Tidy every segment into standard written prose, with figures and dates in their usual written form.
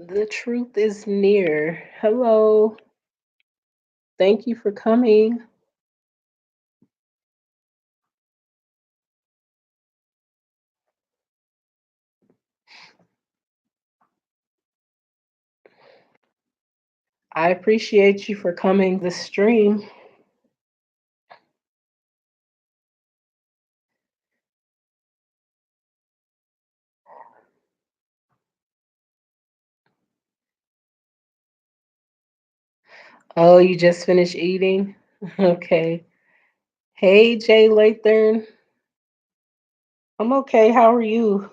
The truth is near. Hello. Thank you for coming. I appreciate you for coming the stream. Oh, you just finished eating? Okay. Hey, Jay Lathan. I'm okay. How are you?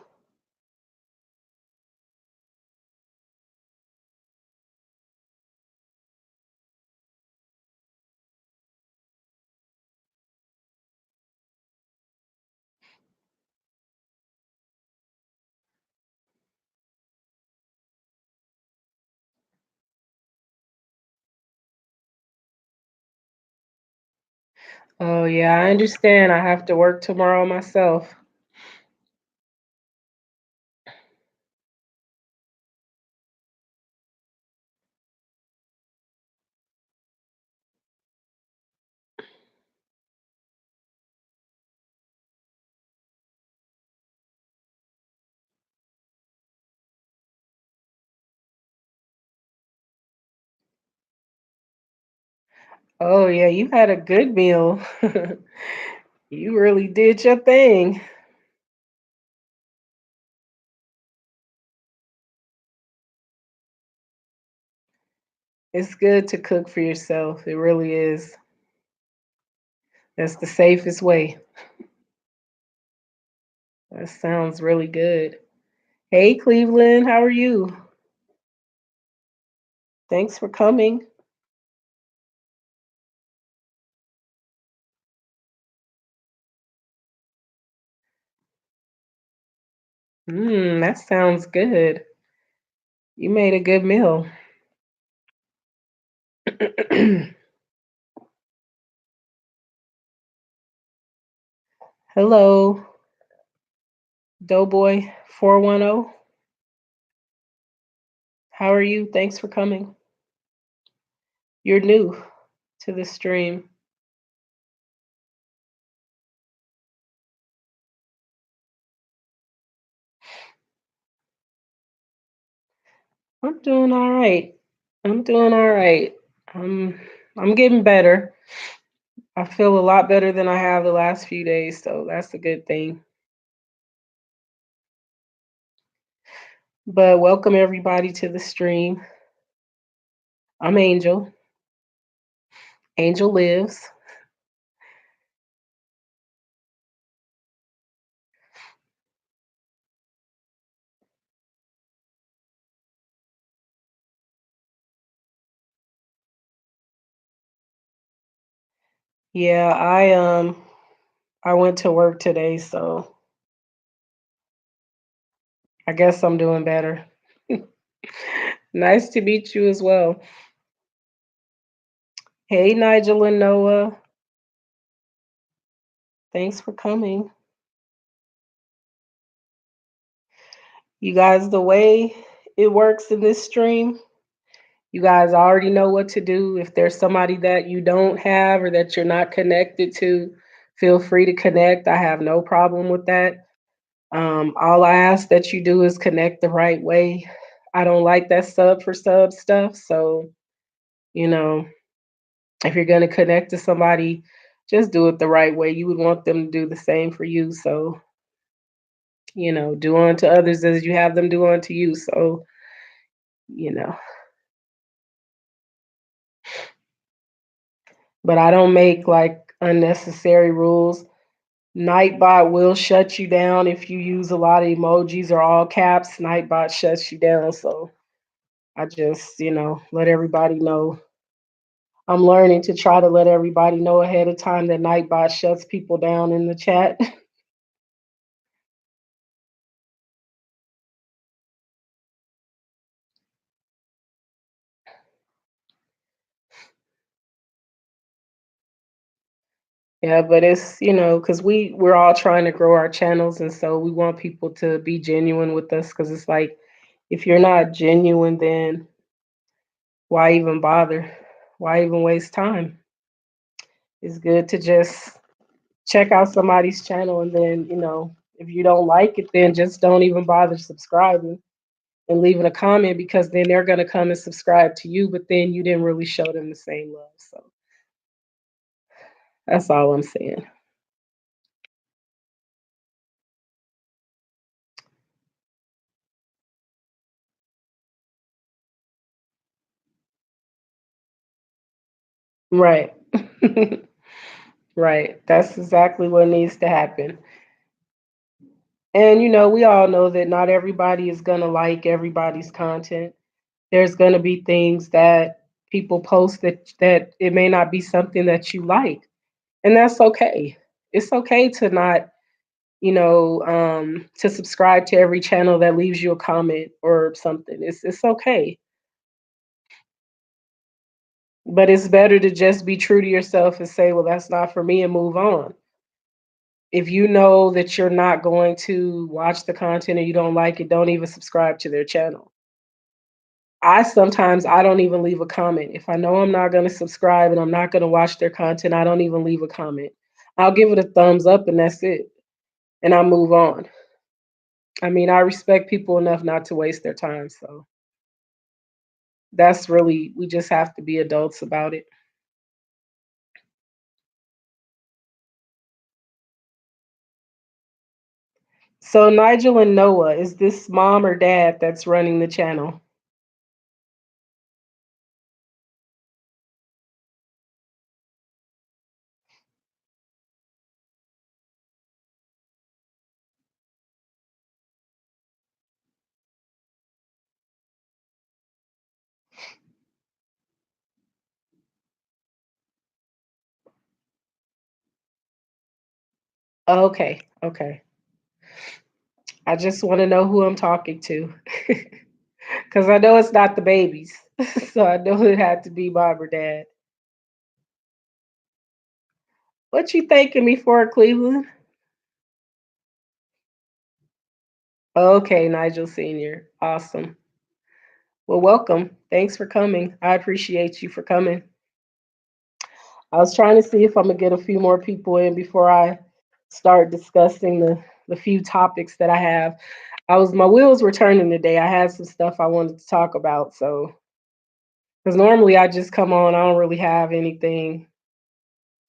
Oh, yeah, I understand. I have to work tomorrow myself. Oh, yeah, you had a good meal. You really did your thing. It's good to cook for yourself. It really is. That's the safest way. That sounds really good. Hey, Cleveland, how are you? Thanks for coming. That sounds good. You made a good meal. Hello, Doughboy 410. How are you? Thanks for coming. You're new to the stream. I'm doing all right. I'm doing all right. I'm I'm getting better. I feel a lot better than I have the last few days, so that's a good thing. But welcome everybody to the stream. I'm Angel. Angel lives. Yeah, I went to work today, so I guess I'm doing better. Nice to meet you as well. Hey, Nigel and Noah. Thanks for coming. You guys, the way it works in this stream, you guys already know what to do. If there's somebody that you don't have or that you're not connected to, feel free to connect. I have no problem with that. All I ask that you do is connect the right way. I don't like that sub for sub stuff. So, you know, if you're going to connect to somebody, just do it the right way. You would want them to do the same for you. So, do unto others as you have them do unto you. So, you know, but I don't make like unnecessary rules. Nightbot will shut you down if you use a lot of emojis or all caps. Nightbot shuts you down. So I just, let everybody know. I'm learning to try to let everybody know ahead of time that Nightbot shuts people down in the chat. Yeah, but it's, because we're all trying to grow our channels, and so we want people to be genuine with us because it's like If you're not genuine, then why even bother? Why even waste time? It's good to just check out somebody's channel and then, if you don't like it, then just don't even bother subscribing and leaving a comment because then they're going to come and subscribe to you, but then you didn't really show them the same love. So that's all I'm saying. Right. Right. That's exactly what needs to happen. And we all know that not everybody is going to like everybody's content. There's going to be things that people post that it may not be something that you like. And that's okay. It's okay to not, to subscribe to every channel that leaves you a comment or something. It's okay. But it's better to just be true to yourself and say, well, that's not for me and move on. If you know that you're not going to watch the content and you don't like it, don't even subscribe to their channel. I don't even leave a comment. If I know I'm not going to subscribe and I'm not going to watch their content, I don't even leave a comment. I'll give it a thumbs up and that's it. And I move on. I mean, I respect people enough not to waste their time. So we just have to be adults about it. So, Nigel and Noah, is this mom or dad that's running the channel? Okay, okay. I just want to know who I'm talking to. Because I know it's not the babies. So I know it had to be mom or dad. What you thanking me for, Cleveland? Okay, Nigel Sr. Awesome. Well, welcome. Thanks for coming. I appreciate you for coming. I was trying to see if I'm gonna get a few more people in before I start discussing the few topics that I have. My wheels were turning today. I had some stuff I wanted to talk about. So, because normally I just come on, I don't really have anything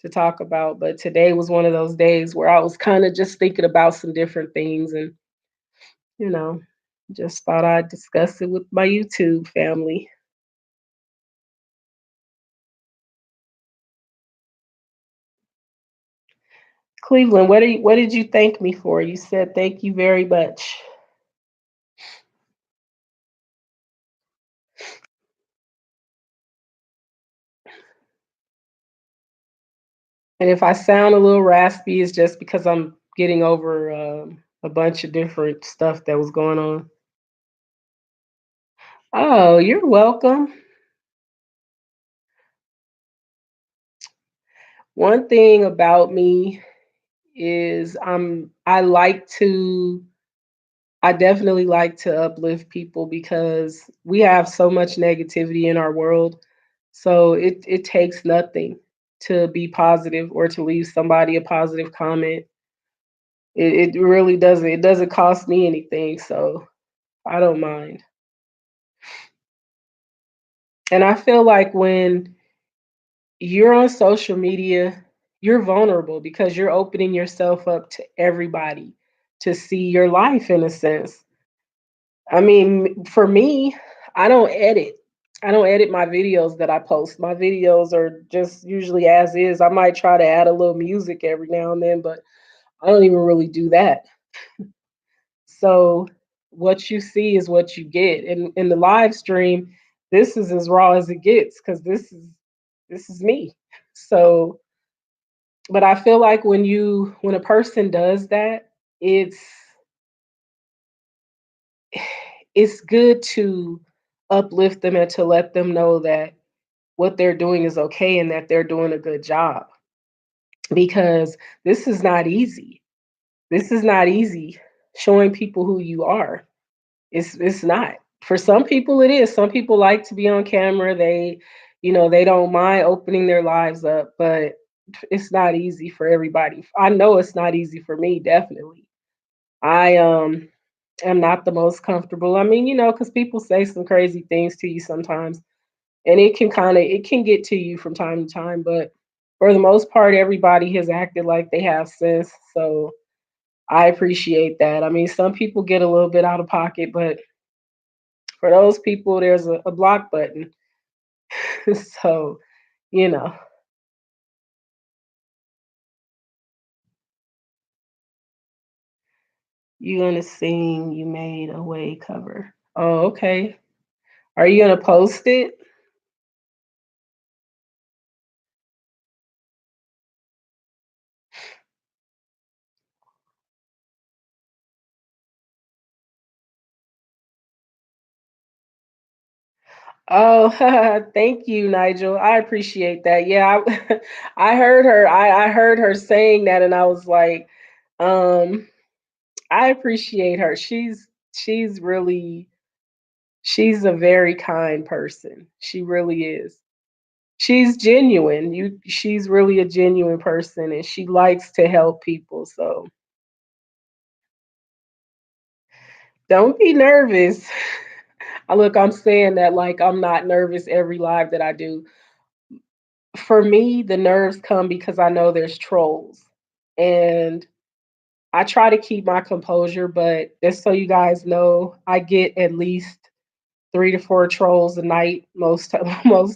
to talk about. But today was one of those days where I was kind of just thinking about some different things and, you know, just thought I'd discuss it with my YouTube family. Cleveland, what did you thank me for? You said thank you very much. And if I sound a little raspy, it's just because I'm getting over a bunch of different stuff that was going on. Oh, you're welcome. One thing about me is I definitely like to uplift people because we have so much negativity in our world. So it takes nothing to be positive or to leave somebody a positive comment. It really doesn't. It doesn't cost me anything, so I don't mind. And I feel like when you're on social media, you're vulnerable because you're opening yourself up to everybody to see your life in a sense. I mean, for me, I don't edit. I don't edit my videos that I post. My videos are just usually as is. I might try to add a little music every now and then, but I don't even really do that. So what you see is what you get. And in the live stream, this is as raw as it gets because this is me. So, but I feel like when a person does that, it's it's good to uplift them and to let them know that what they're doing is okay and that they're doing a good job because this is not easy. This is not easy showing people who you are. It's not. For some people it is. Some people like to be on camera. They don't mind opening their lives up, but it's not easy for everybody. I know it's not easy for me, definitely. I am not the most comfortable. I mean, cuz people say some crazy things to you sometimes, and it can get to you from time to time, but for the most part everybody has acted like they have sense. So I appreciate that. I mean, some people get a little bit out of pocket, but for those people there's a block button. So, you know, you gonna sing You Made a Way cover. Oh, okay. Are you gonna post it? Oh, thank you, Nigel. I appreciate that. Yeah, I heard her saying that, and I was like, um, I appreciate her. She's really she's a very kind person. She really is. She's genuine. She's really a genuine person, and she likes to help people. So don't be nervous. Look, I'm saying that like I'm not nervous every live that I do. For me, the nerves come because I know there's trolls. And I try to keep my composure, but just so you guys know, I get at least 3 to 4 trolls a night most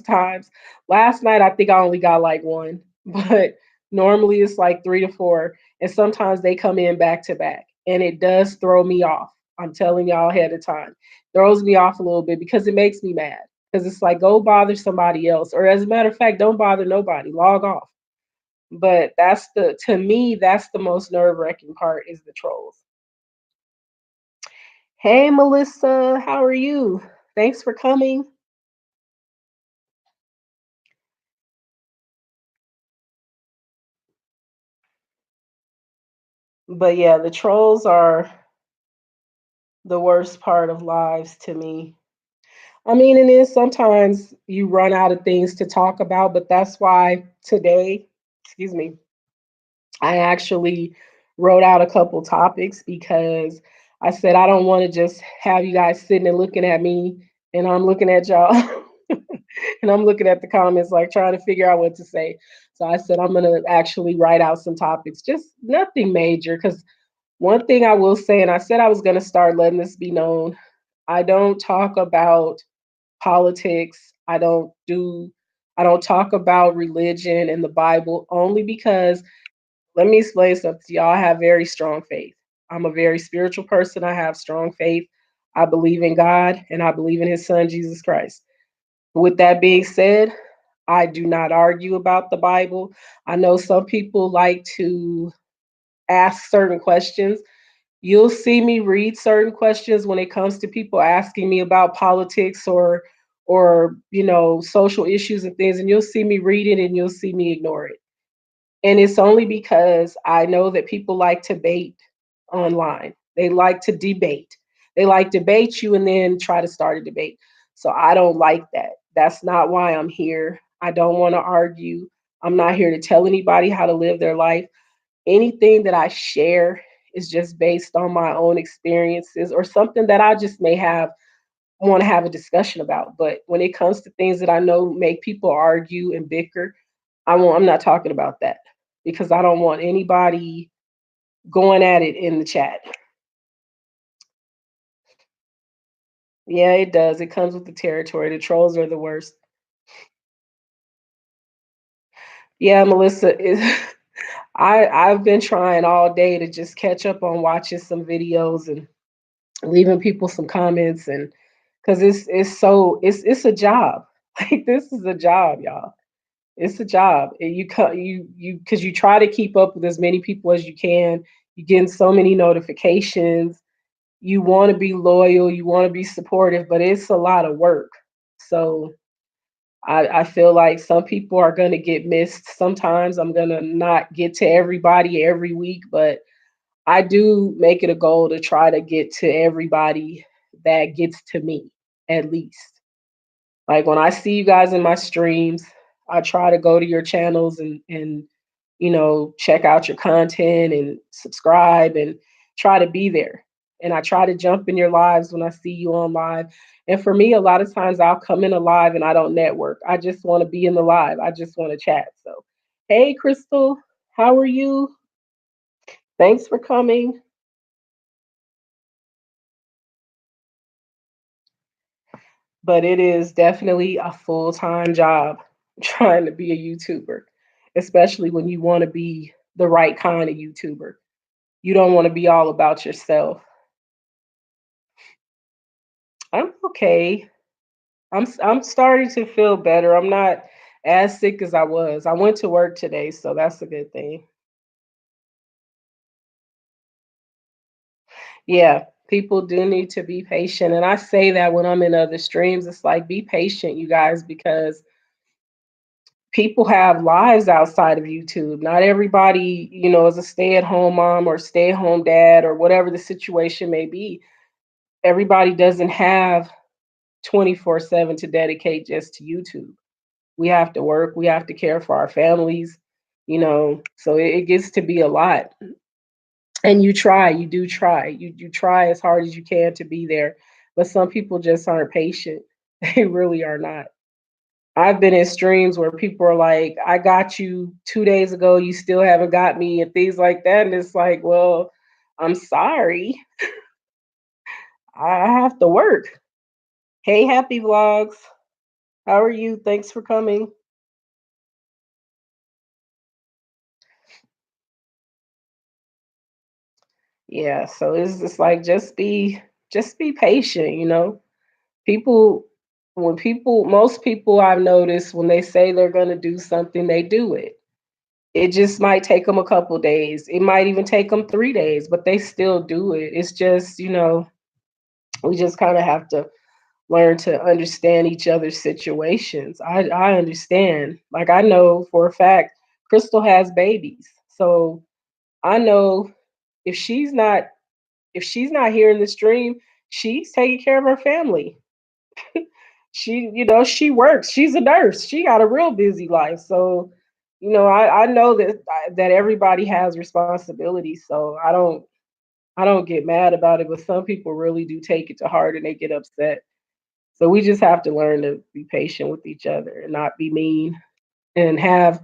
times. Last night I think I only got like one, but normally it's like 3 to 4, and sometimes they come in back to back, and it does throw me off. I'm telling y'all ahead of time, throws me off a little bit because it makes me mad. Because it's like go bother somebody else, or as a matter of fact, don't bother nobody. Log off. But that's the to me that's the most nerve wracking part is the trolls. Hey Melissa, how are you? Thanks for coming. But yeah, the trolls are the worst part of lives to me. I mean, it is sometimes you run out of things to talk about, but that's why today, excuse me, I actually wrote out a couple topics because I said I don't want to just have you guys sitting and looking at me and I'm looking at y'all and I'm looking at the comments like trying to figure out what to say. So I said I'm going to actually write out some topics, just nothing major cuz one thing I will say, and I said I was going to start letting this be known, I don't talk about politics. I don't talk about religion and the Bible only because let me explain something to y'all. I have very strong faith. I'm a very spiritual person. I have strong faith. I believe in God and I believe in his son Jesus Christ. With that being said, I do not argue about the Bible. I know some people like to ask certain questions. You'll see me read certain questions when it comes to people asking me about politics or social issues and things, and you'll see me read it and you'll see me ignore it. And it's only because I know that people like to bait online. They like to debate. They like debate you and then try to start a debate. So I don't like that. That's not why I'm here. I don't want to argue. I'm not here to tell anybody how to live their life. Anything that I share is just based on my own experiences or something that I just may have want to have a discussion about. But when it comes to things that I know make people argue and bicker, I'm not talking about that because I don't want anybody going at it in the chat. Yeah, it does. It comes with the territory. The trolls are the worst. Yeah, Melissa is I've been trying all day to just catch up on watching some videos and leaving people some comments and because it's a job. Like this is a job, y'all. It's a job. And you because you try to keep up with as many people as you can. You getting so many notifications. You want to be loyal. You want to be supportive, but it's a lot of work. So I feel like some people are gonna get missed. Sometimes I'm gonna not get to everybody every week, but I do make it a goal to try to get to everybody that gets to me, at least. Like when I see you guys in my streams, I try to go to your channels and check out your content and subscribe and try to be there. And I try to jump in your lives when I see you on live. And for me, a lot of times I'll come in a live and I don't network. I just want to be in the live. I just want to chat. So, hey, Crystal, how are you? Thanks for coming. But it is definitely a full time job trying to be a YouTuber, especially when you want to be the right kind of YouTuber. You don't want to be all about yourself. I'm okay. I'm starting to feel better. I'm not as sick as I was. I went to work today, so that's a good thing. Yeah, people do need to be patient. And I say that when I'm in other streams, it's like be patient, you guys, because people have lives outside of YouTube. Not everybody, is a stay-at-home mom or stay-at-home dad or whatever the situation may be. Everybody doesn't have 24/7 to dedicate just to YouTube. We have to work, we have to care for our families, so it gets to be a lot. And you do try. You try as hard as you can to be there, but some people just aren't patient. They really are not. I've been in streams where people are like, I got you 2 days ago, you still haven't got me, and things like that. And it's like, well, I'm sorry. I have to work. Hey, happy vlogs. How are you? Thanks for coming. Yeah, so it's just like just be patient, People when people most people I've noticed when they say they're going to do something, they do it. It just might take them a couple days. It might even take them 3 days, but they still do it. It's just, we just kind of have to learn to understand each other's situations. I understand. Like I know for a fact Crystal has babies. So I know if she's not if she's not here in the stream, she's taking care of her family. She works. She's a nurse. She got a real busy life. So, I know that everybody has responsibilities. So I don't get mad about it, but some people really do take it to heart and they get upset. So we just have to learn to be patient with each other and not be mean and have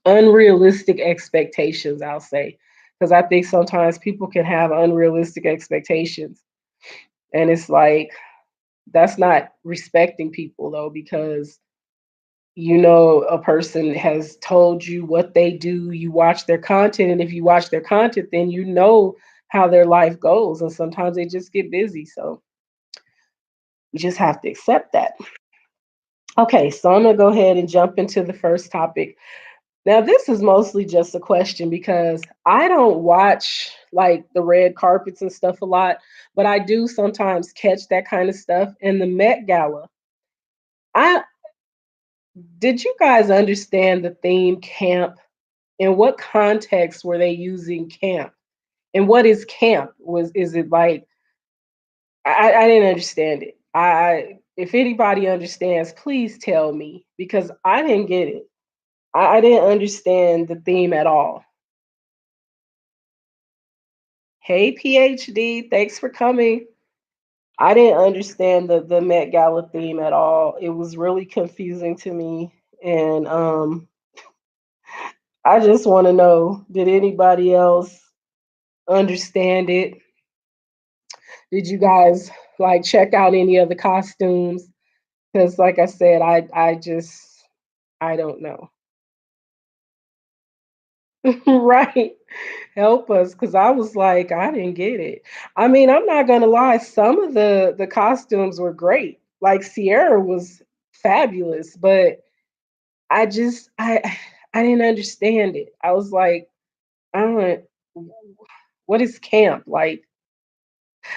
unrealistic expectations, I'll say. Because I think sometimes people can have unrealistic expectations. And it's like, that's not respecting people though, because a person has told you what they do, you watch their content, and if you watch their content, then you know how their life goes. And sometimes they just get busy. So we just have to accept that. Okay, so I'm gonna go ahead and jump into the first topic. Now, this is mostly just a question because I don't watch like the red carpets and stuff a lot, but I do sometimes catch that kind of stuff. In the Met Gala, I did you guys understand the theme camp? In what context were they using camp? And what is camp? Is it like I didn't understand it. If anybody understands, please tell me because I didn't get it. I didn't understand the theme at all. Hey PhD, thanks for coming. I didn't understand the Met Gala theme at all. It was really confusing to me. And I just want to know, did anybody else understand it? Did you guys like check out any of the costumes? Because like I said, I don't know. Right. Help us because I was like, I didn't get it. I mean, I'm not gonna lie, some of the costumes were great. Like Sierra was fabulous, but I just I didn't understand it. I was like, I don't what is camp? Like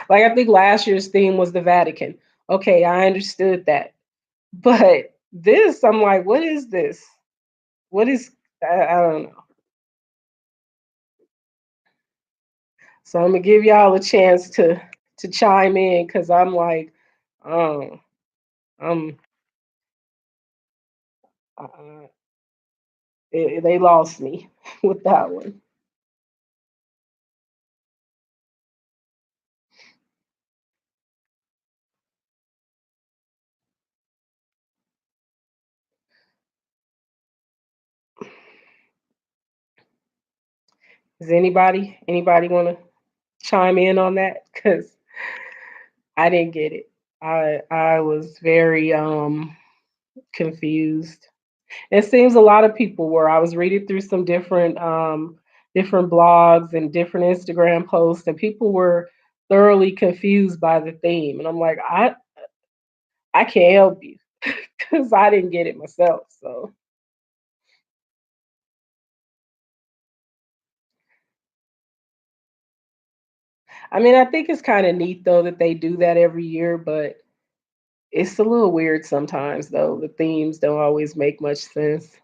I think last year's theme was the Vatican. Okay, I understood that. But this, I'm like, what is this? What is I don't know. So I'm gonna give y'all a chance to. to chime in because I'm like, oh, um, uh, they lost me with that one. Does anybody want to chime in on that? Because I didn't get it. I was very confused. It seems a lot of people were. I was reading through some different blogs and different Instagram posts, and people were thoroughly confused by the theme. And I'm like, I can't help you because I didn't get it myself. So I mean, I think it's kind of neat though that they do that every year, but it's a little weird sometimes though. The themes don't always make much sense.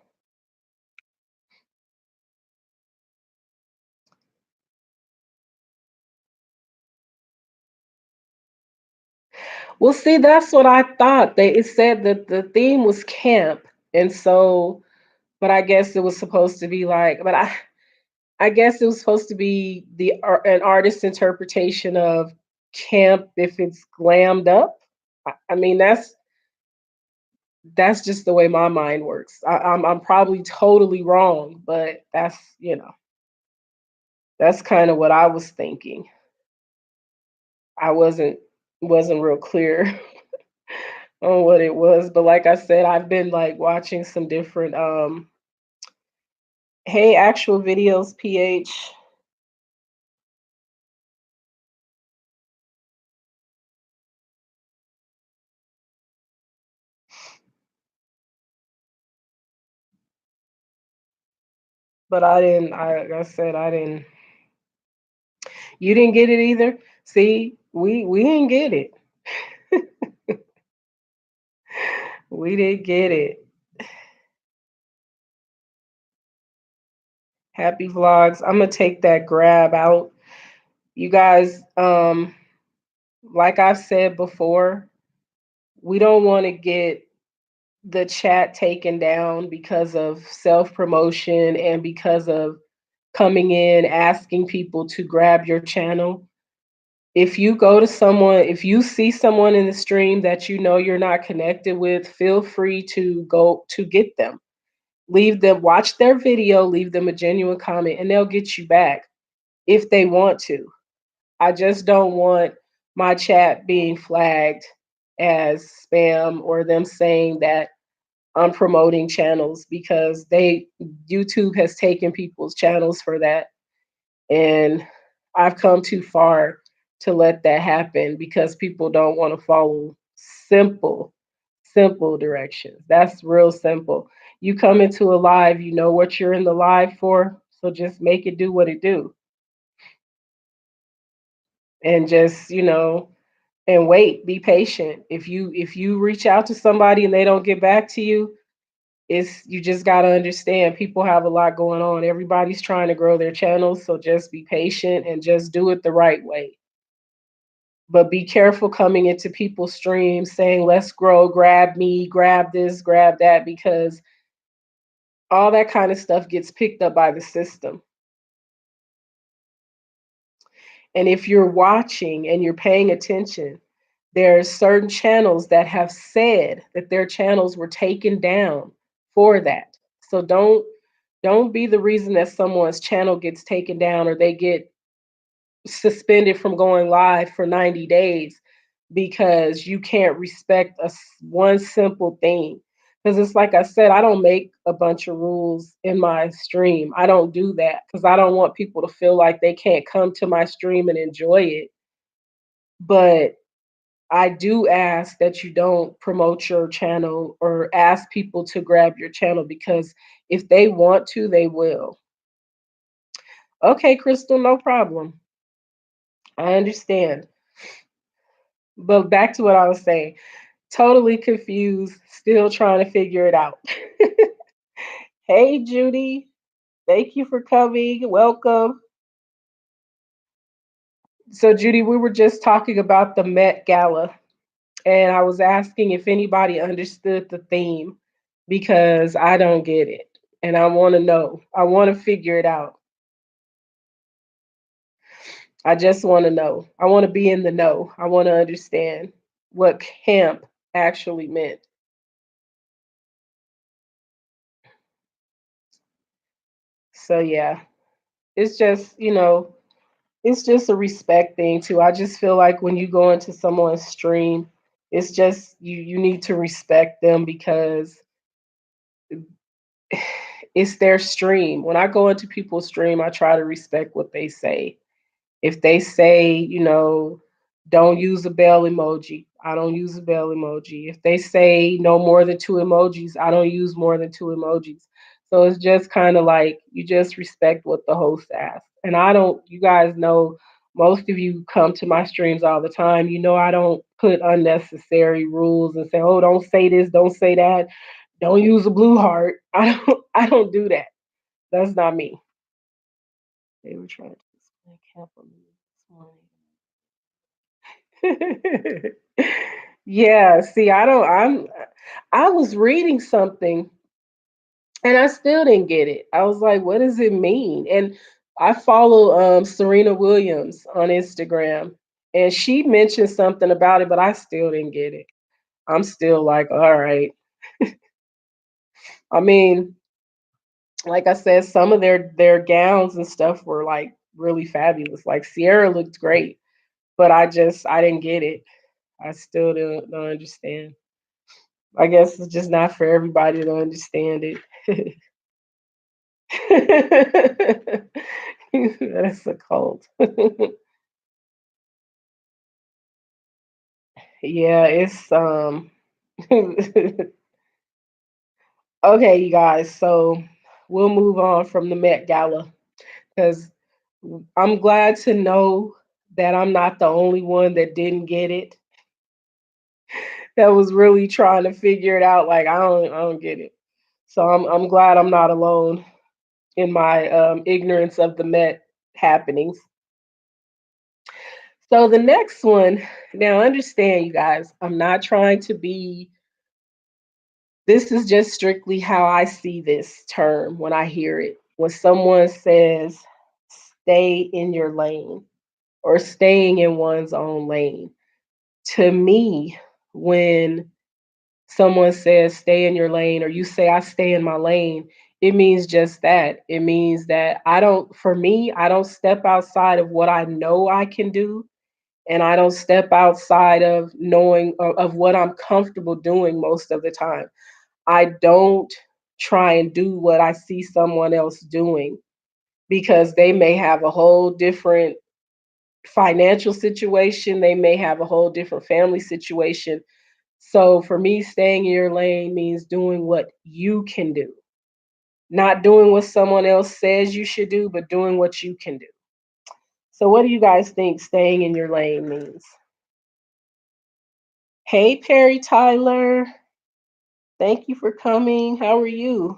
Well, see, that's what I thought. It said that the theme was camp, and so, but I guess it was supposed to be like, but I guess it was supposed to be an artist's interpretation of camp if it's glammed up. I mean, that's just the way my mind works. I'm probably totally wrong, but that's kind of what I was thinking. I wasn't real clear on what it was, but like I said, I've been like watching some different hey actual videos PH, but I didn't I like I said I didn't you didn't get it either. See, we didn't get it. We didn't get it. Happy vlogs. I'm gonna take that grab out. You guys, like I've said before, we don't want to get the chat taken down because of self promotion and because of coming in asking people to grab your channel. If you go to someone, if you see someone in the stream that you know you're not connected with, feel free to go to get them. Leave them, watch their video, leave them a genuine comment, and they'll get you back if they want to. I just don't want my chat being flagged as spam or them saying that I'm promoting channels because they YouTube has taken people's channels for that. And I've come too far to let that happen because people don't want to follow simple, simple directions. That's real simple. You come into a live, you know what you're in the live for, so just make it do what it do. And just, and wait, be patient. If you reach out to somebody and they don't get back to you, it's you just got to understand people have a lot going on. Everybody's trying to grow their channels, so just be patient and just do it the right way. But be careful coming into people's streams saying, let's grow, grab me, grab this, grab that, because all that kind of stuff gets picked up by the system. And if you're watching and you're paying attention, there are certain channels that have said that their channels were taken down for that. So don't be the reason that someone's channel gets taken down or they get suspended from going live for 90 days because you can't respect one simple thing. Because it's like I said, I don't make a bunch of rules in my stream. I don't do that because I don't want people to feel like they can't come to my stream and enjoy it. But I do ask that you don't promote your channel or ask people to grab your channel because if they want to, they will. Okay, Crystal, no problem. I understand. But back to what I was saying. Totally confused, still trying to figure it out. Hey, Judy. Thank you for coming. Welcome. So, Judy, we were just talking about the Met Gala, and I was asking if anybody understood the theme because I don't get it. And I want to know. I want to figure it out. I just want to know. I want to be in the know. I want to understand what camp actually meant. So, yeah, it's just, it's just a respect thing too. I just feel like when you go into someone's stream, it's just you need to respect them because it's their stream. When I go into people's stream, I try to respect what they say. If they say, don't use a bell emoji, I don't use a bell emoji. If they say no more than two emojis, I don't use more than two emojis. So it's just kind of like you just respect what the host asks. And I don't, you guys know, most of you come to my streams all the time. You know, I don't put unnecessary rules and say, oh, don't say this, don't say that, don't use a blue heart. I don't do that. That's not me. They were trying to explain camp on me this morning. Yeah, see, I was reading something and I still didn't get it. I was like, what does it mean? And I follow Serena Williams on Instagram and she mentioned something about it, but I still didn't get it. I'm still like, all right. I mean, like I said, some of their gowns and stuff were like really fabulous. Like Sierra looked great, but I didn't get it. I still don't understand. I guess it's just not for everybody to understand it. That's a cult. Yeah, it's okay, you guys. So we'll move on from the Met Gala because I'm glad to know that I'm not the only one that didn't get it. That was really trying to figure it out. Like I don't get it. So I'm glad I'm not alone in my ignorance of the Met happenings. So the next one, now understand, you guys, I'm not trying to be, this is just strictly how I see this term when I hear it. When someone says, stay in your lane or staying in one's own lane. To me, when someone says, stay in your lane, or you say, I stay in my lane, it means just that. It means that for me, I don't step outside of what I know I can do and I don't step outside of knowing of what I'm comfortable doing most of the time. I don't try and do what I see someone else doing because they may have a whole different financial situation, they may have a whole different family situation. So for me, staying in your lane means doing what you can do, not doing what someone else says you should do, but doing what you can do. So, what do you guys think staying in your lane means? Hey, Perry Tyler. Thank you for coming. How are you?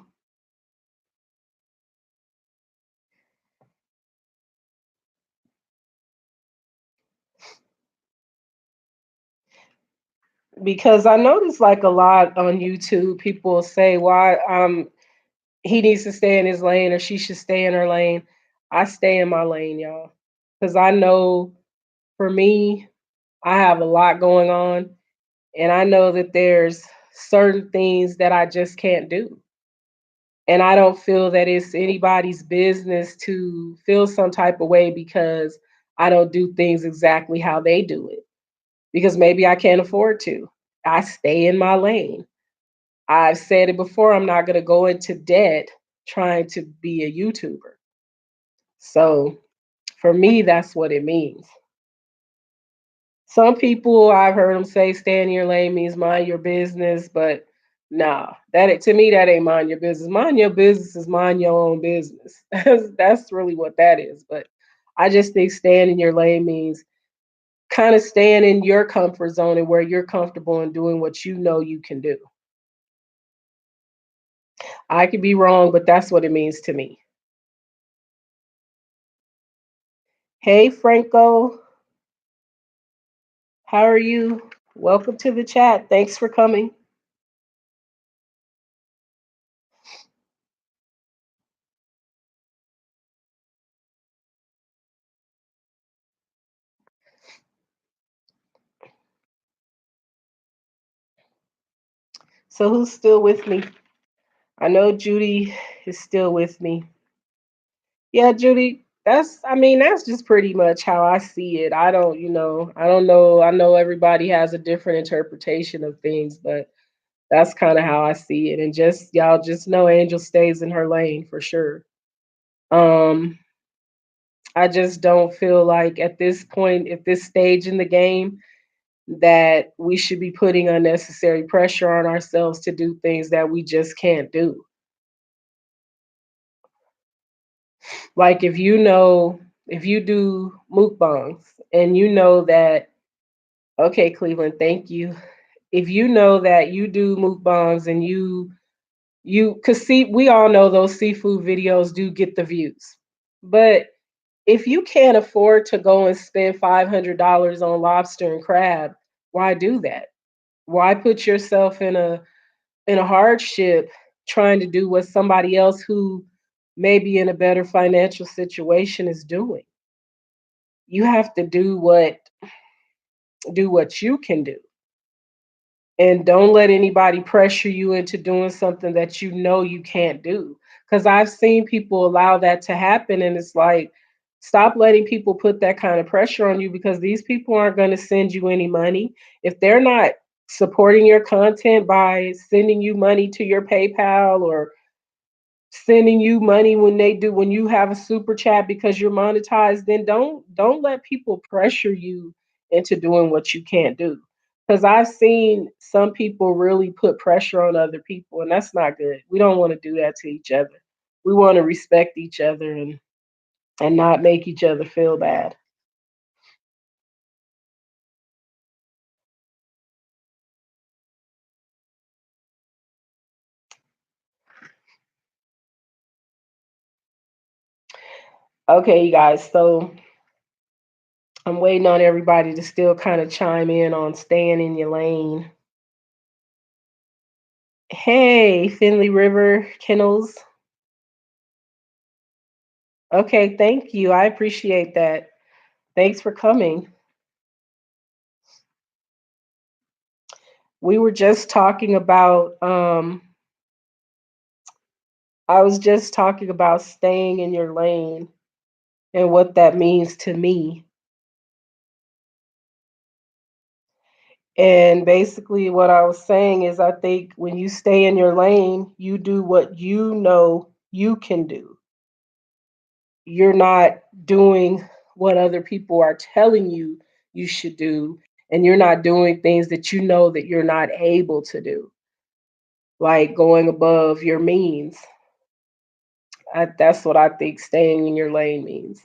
Because I notice like a lot on YouTube, people say, "Why he needs to stay in his lane or she should stay in her lane." I stay in my lane, y'all, because I know for me, I have a lot going on, and I know that there's certain things that I just can't do. And I don't feel that it's anybody's business to feel some type of way because I don't do things exactly how they do it. Because maybe I can't afford to. I stay in my lane. I've said it before, I'm not going to go into debt trying to be a YouTuber. So for me, that's what it means. Some people I've heard them say stay in your lane means mind your business, but nah, to me that ain't mind your business. Mind your business is mind your own business. That's really what that is. But I just think staying in your lane means kind of staying in your comfort zone and where you're comfortable and doing what you know you can do. I could be wrong, but that's what it means to me. Hey, Franco. How are you? Welcome to the chat. Thanks for coming. So, who's still with me? I know Judy is still with me. Yeah, Judy, that's just pretty much how I see it. I don't know. I know everybody has a different interpretation of things, but that's kind of how I see it. And just y'all just know Angel stays in her lane for sure. Um, I just don't feel like at this point, at this stage in the game, that we should be putting unnecessary pressure on ourselves to do things that we just can't do. Like if you do mukbangs and you know that, okay, Cleveland, thank you. If you know that you do mukbangs and cause see, we all know those seafood videos do get the views. But if you can't afford to go and spend $500 on lobster and crab, why do that? Why put yourself in a hardship trying to do what somebody else who may be in a better financial situation is doing? You have to do what you can do, and don't let anybody pressure you into doing something that you know you can't do, because I've seen people allow that to happen, and it's like, stop letting people put that kind of pressure on you, because these people aren't going to send you any money if they're not supporting your content by sending you money to your PayPal, or sending you money when you have a super chat because you're monetized. Then don't let people pressure you into doing what you can't do, because I've seen some people really put pressure on other people, and that's not good. We don't want to do that to each other. We want to respect each other and not make each other feel bad. Okay, you guys, so I'm waiting on everybody to still kind of chime in on staying in your lane. Hey, Finley River Kennels. Okay, thank you. I appreciate that. Thanks for coming. We were just talking about I was just talking about staying in your lane and what that means to me. And basically what I was saying is, I think when you stay in your lane, you do what you know you can do. You're not doing what other people are telling you should do, and you're not doing things that you know that you're not able to do, like going above your means. That's what I think staying in your lane means.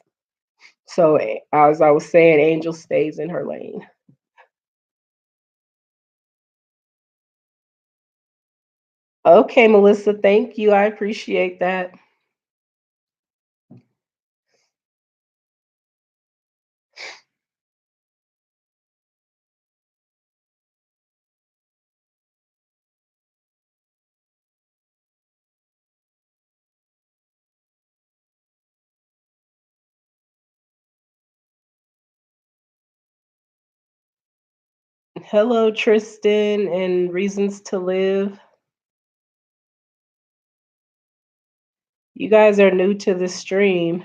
So, as I was saying, Angel stays in her lane. Okay, Melissa, thank you. I appreciate that. Hello, Tristan and Reasons to Live. You guys are new to the stream.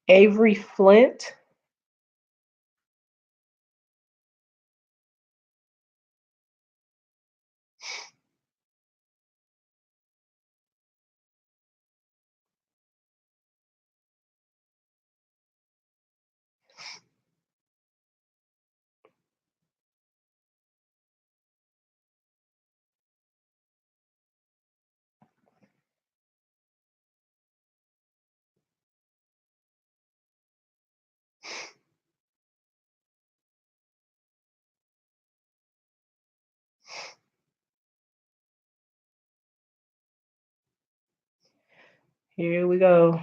Avery Flint. Here we go.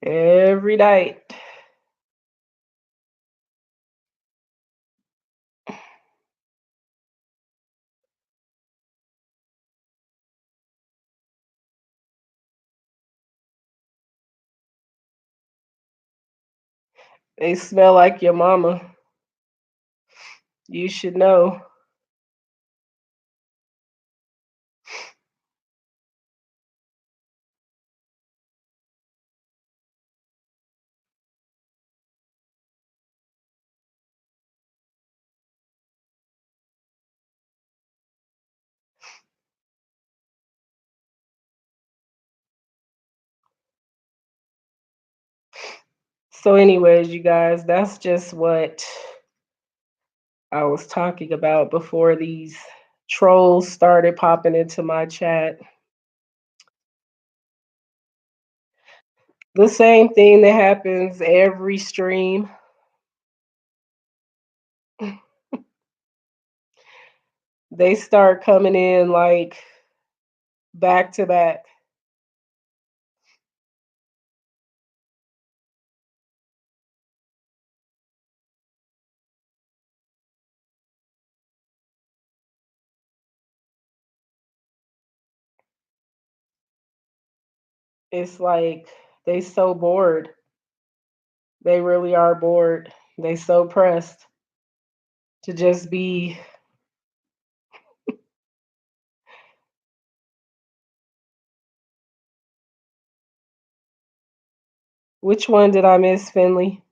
Every night. They smell like your mama. You should know. So, anyways, you guys, that's just what I was talking about before these trolls started popping into my chat. The same thing that happens every stream. They start coming in like back to back. It's like they so bored. They really are bored. They so pressed to just be. Which one did I miss, Finley?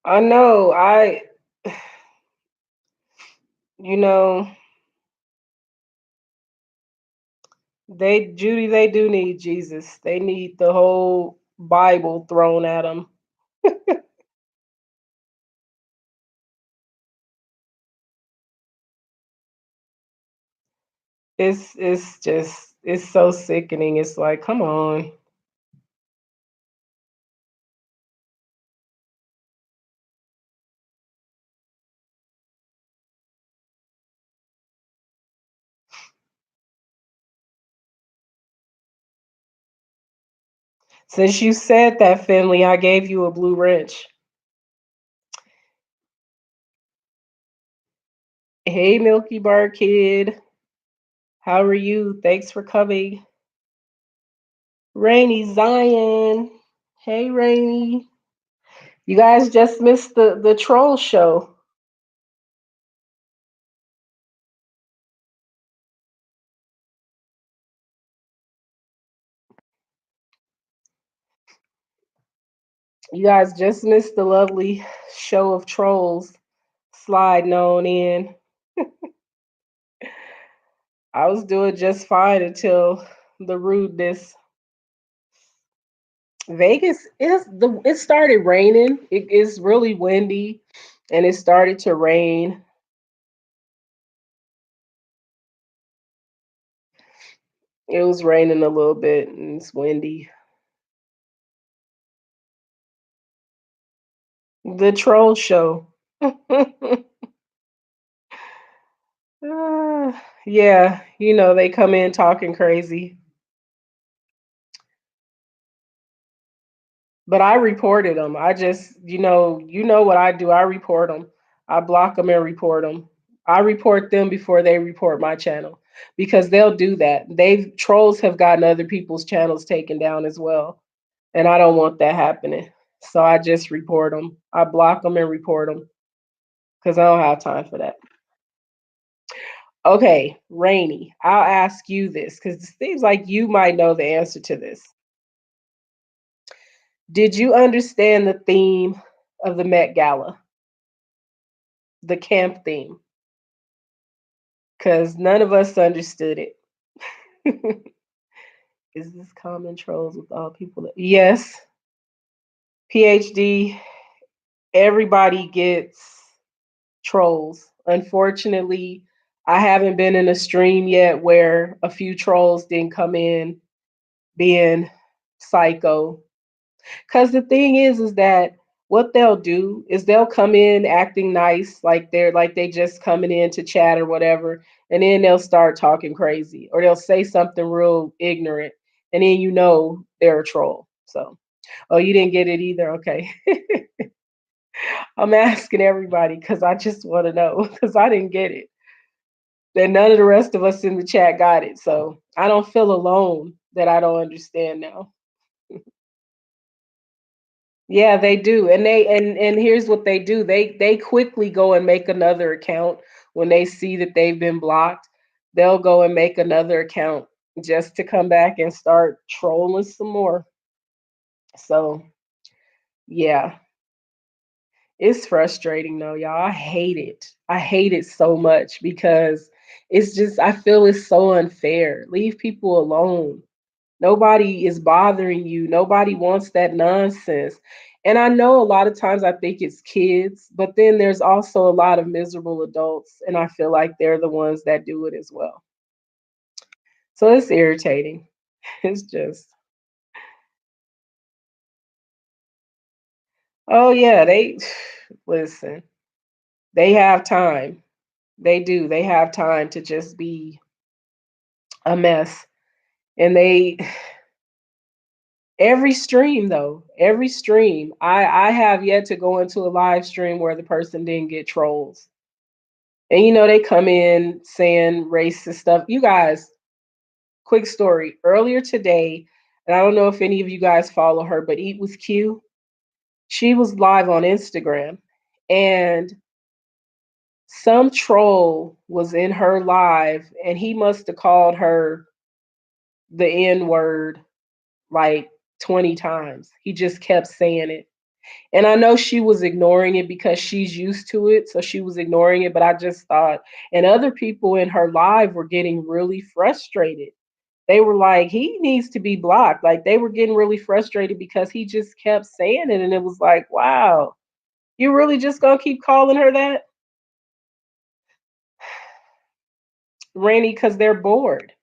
I know. You know, Judy, they do need Jesus. They need the whole Bible thrown at them. It's just it's so sickening. It's like, come on. Since you said that, Finley, I gave you a blue wrench. Hey, Milky Bar Kid. How are you? Thanks for coming. Rainy Zion. Hey, Rainy. You guys just missed the troll show. You guys just missed the lovely show of trolls sliding on in. I was doing just fine until the rudeness. Vegas is the it started raining. It is really windy and it started to rain. It was raining a little bit and it's windy. The troll show. Yeah, they come in talking crazy. But I reported them. I just, you know what I do. I report them. I block them and report them. I report them before they report my channel because they'll do that. They've trolls have gotten other people's channels taken down as well, and I don't want that happening. So I just report them. I block them and report them because I don't have time for that. Okay, Rainy, I'll ask you this because it seems like you might know the answer to this. Did you understand the theme of the Met Gala, the camp theme? Because none of us understood it. Is this common trolls with all people? Yes, PhD, everybody gets trolls. Unfortunately, I haven't been in a stream yet where a few trolls didn't come in being psycho. Because the thing is that what they'll do is they'll come in acting nice, like they just coming in to chat or whatever, and then they'll start talking crazy or they'll say something real ignorant, and then they're a troll. So, oh, you didn't get it either. Okay. I'm asking everybody because I just want to know because I didn't get it. And none of the rest of us in the chat got it. So I don't feel alone that I don't understand now. Yeah, they do. And here's what they do. They quickly go and make another account when they see that they've been blocked. They'll go and make another account just to come back and start trolling some more. So, yeah, it's frustrating though, y'all. I hate it. I hate it so much because it's just I feel it's so unfair. Leave people alone. Nobody is bothering you. Nobody wants that nonsense. And I know a lot of times I think it's kids, but then there's also a lot of miserable adults, and I feel like they're the ones that do it as well. So it's irritating. It's just, oh yeah, they listen. They have time. They do. They have time to just be a mess. And they every stream though, every stream, I have yet to go into a live stream where the person didn't get trolls. And they come in saying racist stuff. You guys, quick story. Earlier today, and I don't know if any of you guys follow her, but Eat with Q, she was live on Instagram and some troll was in her live and he must have called her the N word like 20 times. He just kept saying it. And I know she was ignoring it because she's used to it. So she was ignoring it. But I just thought, and other people in her live were getting really frustrated. They were like, he needs to be blocked. Like they were getting really frustrated because he just kept saying it. And it was like, wow, you really just gonna keep calling her that? Rainy, because they're bored.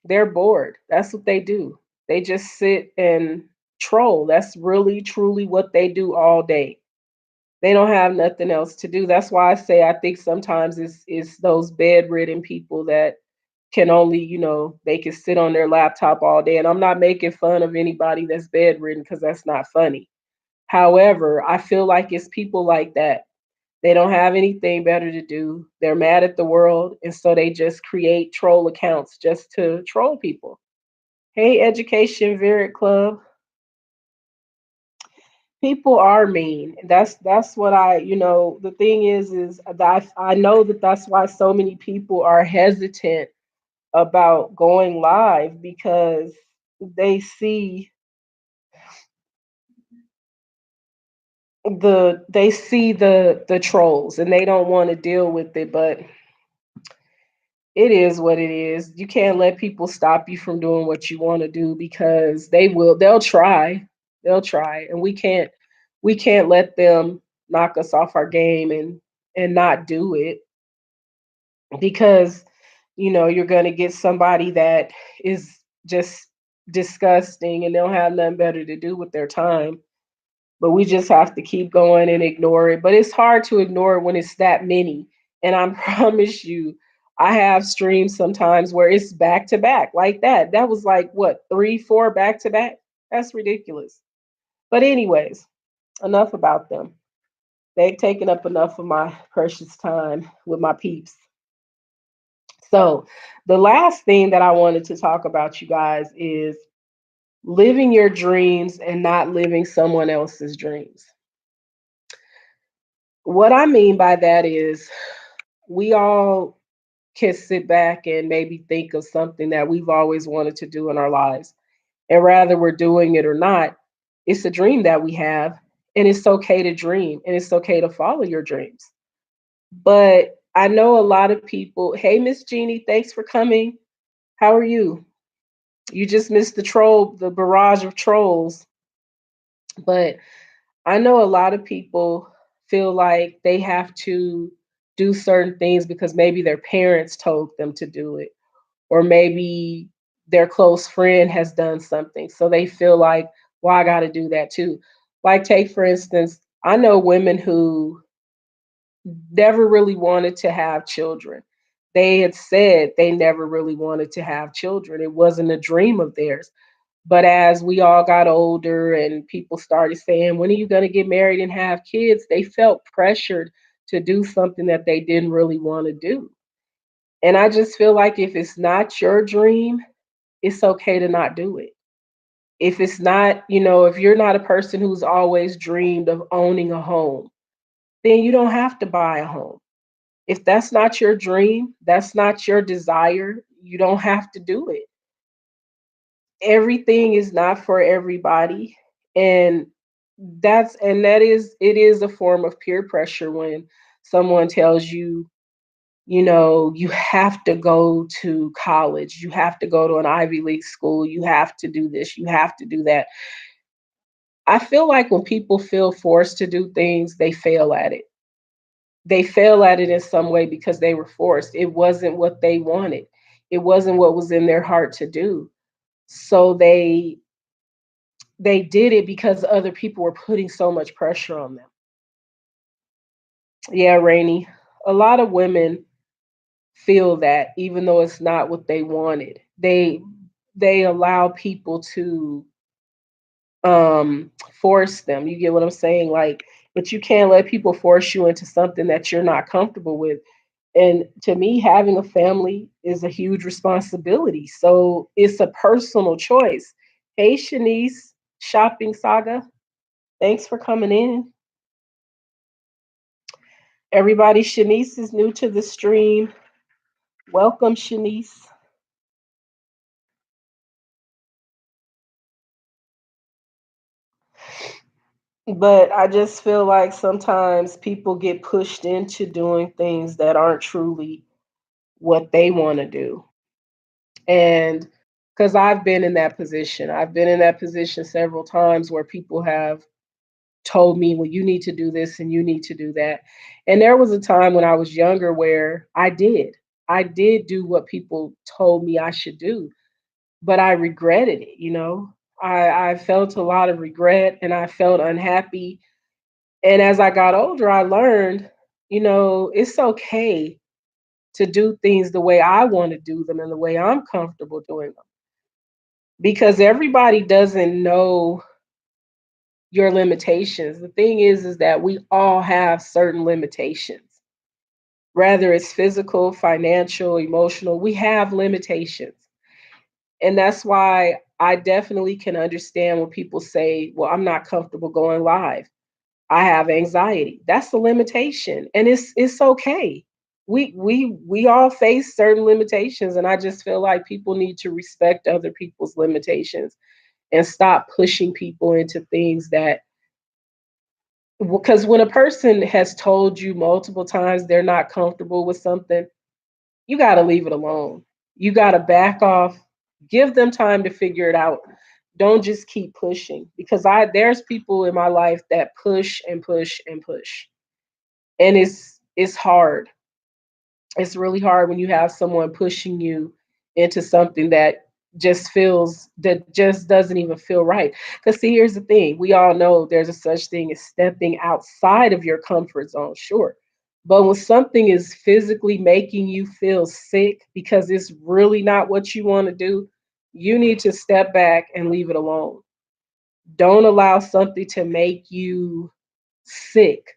They're bored. That's what they do. They just sit and troll. That's really, truly what they do all day. They don't have nothing else to do. That's why I say I think sometimes it's those bedridden people that can only, they can sit on their laptop all day. And I'm not making fun of anybody that's bedridden because that's not funny. However, I feel like it's people like that. They don't have anything better to do. They're mad at the world. And so they just create troll accounts just to troll people. Hey, Education Virit Club. People are mean. That's what the thing is that I know that that's why so many people are hesitant about going live because they see the trolls and they don't want to deal with it, but it is what it is. You can't let people stop you from doing what you want to do because they'll try. They'll try and we can't let them knock us off our game and not do it because you're going to get somebody that is just disgusting and they'll have nothing better to do with their time, but we just have to keep going and ignore it. But it's hard to ignore it when it's that many. And I promise you, I have streams sometimes where it's back to back like that. That was like what, 3, 4 back to back? That's ridiculous. But, anyways, enough about them. They've taken up enough of my precious time with my peeps. So, the last thing that I wanted to talk about, you guys, is living your dreams and not living someone else's dreams. What I mean by that is we all can sit back and maybe think of something that we've always wanted to do in our lives. And rather we're doing it or not, it's a dream that we have. And it's okay to dream and it's okay to follow your dreams. But I know a lot of people, hey, Miss Jeannie, thanks for coming. How are you? You just missed the barrage of trolls. But I know a lot of people feel like they have to do certain things because maybe their parents told them to do it, or maybe their close friend has done something. So they feel like, well, I got to do that too. Like, take for instance, I know women who never really wanted to have children. They had said they never really wanted to have children. It wasn't a dream of theirs. But as we all got older and people started saying, when are you going to get married and have kids? They felt pressured to do something that they didn't really want to do. And I just feel like if it's not your dream, it's okay to not do it. If it's not, if you're not a person who's always dreamed of owning a home, then you don't have to buy a home. If that's not your dream, that's not your desire, you don't have to do it. Everything is not for everybody. And that is it is a form of peer pressure when someone tells you, you have to go to college, you have to go to an Ivy League school, you have to do this, you have to do that. I feel like when people feel forced to do things, they fail at it. They fail at it in some way because they were forced. It wasn't what they wanted. It wasn't what was in their heart to do. So they did it because other people were putting so much pressure on them. Yeah, Rainy. A lot of women feel that even though it's not what they wanted. They allow people to force them. You get what I'm saying? Like, but you can't let people force you into something that you're not comfortable with. And to me, having a family is a huge responsibility. So it's a personal choice. Hey, Shanice, Shopping Saga, thanks for coming in. Everybody, Shanice is new to the stream. Welcome, Shanice. But I just feel like sometimes people get pushed into doing things that aren't truly what they want to do. And because I've been in that position several times where people have told me, well, you need to do this and you need to do that. And there was a time when I was younger where I did do what people told me I should do, but I regretted it. I felt a lot of regret and I felt unhappy. And as I got older, I learned, it's okay to do things the way I want to do them and the way I'm comfortable doing them. Because everybody doesn't know your limitations. The thing is that we all have certain limitations. Whether it's physical, financial, emotional, we have limitations. And that's why I definitely can understand when people say, well, I'm not comfortable going live. I have anxiety. That's a limitation, and it's okay. We all face certain limitations, and I just feel like people need to respect other people's limitations and stop pushing people into things that, because when a person has told you multiple times they're not comfortable with something, you got to leave it alone. You got to back off, give them time to figure it out. Don't just keep pushing, because I there's people in my life that push and push and push. And it's hard. It's really hard when you have someone pushing you into something that just doesn't even feel right. Because see, here's the thing: we all know there's a such thing as stepping outside of your comfort zone, sure. But when something is physically making you feel sick because it's really not what you want to do, you need to step back and leave it alone. Don't allow something to make you sick,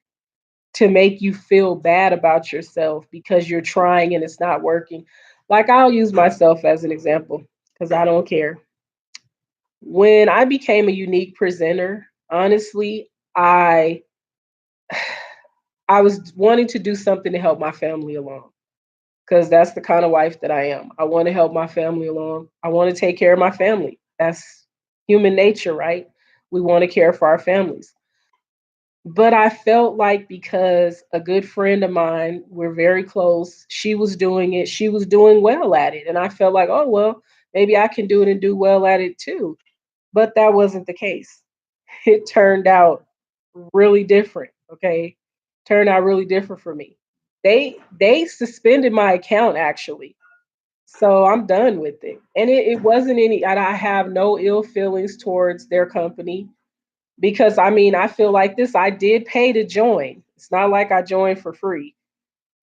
to make you feel bad about yourself because you're trying and it's not working. Like, I'll use myself as an example because I don't care. When I became a unique presenter, honestly, I I was wanting to do something to help my family along, because that's the kind of wife that I am. I want to help my family along. I want to take care of my family. That's human nature, right? We want to care for our families. But I felt like because a good friend of mine, we're very close, she was doing it, she was doing well at it. And I felt like, oh, well, maybe I can do it and do well at it too. But that wasn't the case. It turned out really different. Okay. Turned out really different for me. They suspended my account actually. So I'm done with it. And it wasn't any, and I have no ill feelings towards their company, because I mean, I feel like this, I did pay to join. It's not like I joined for free.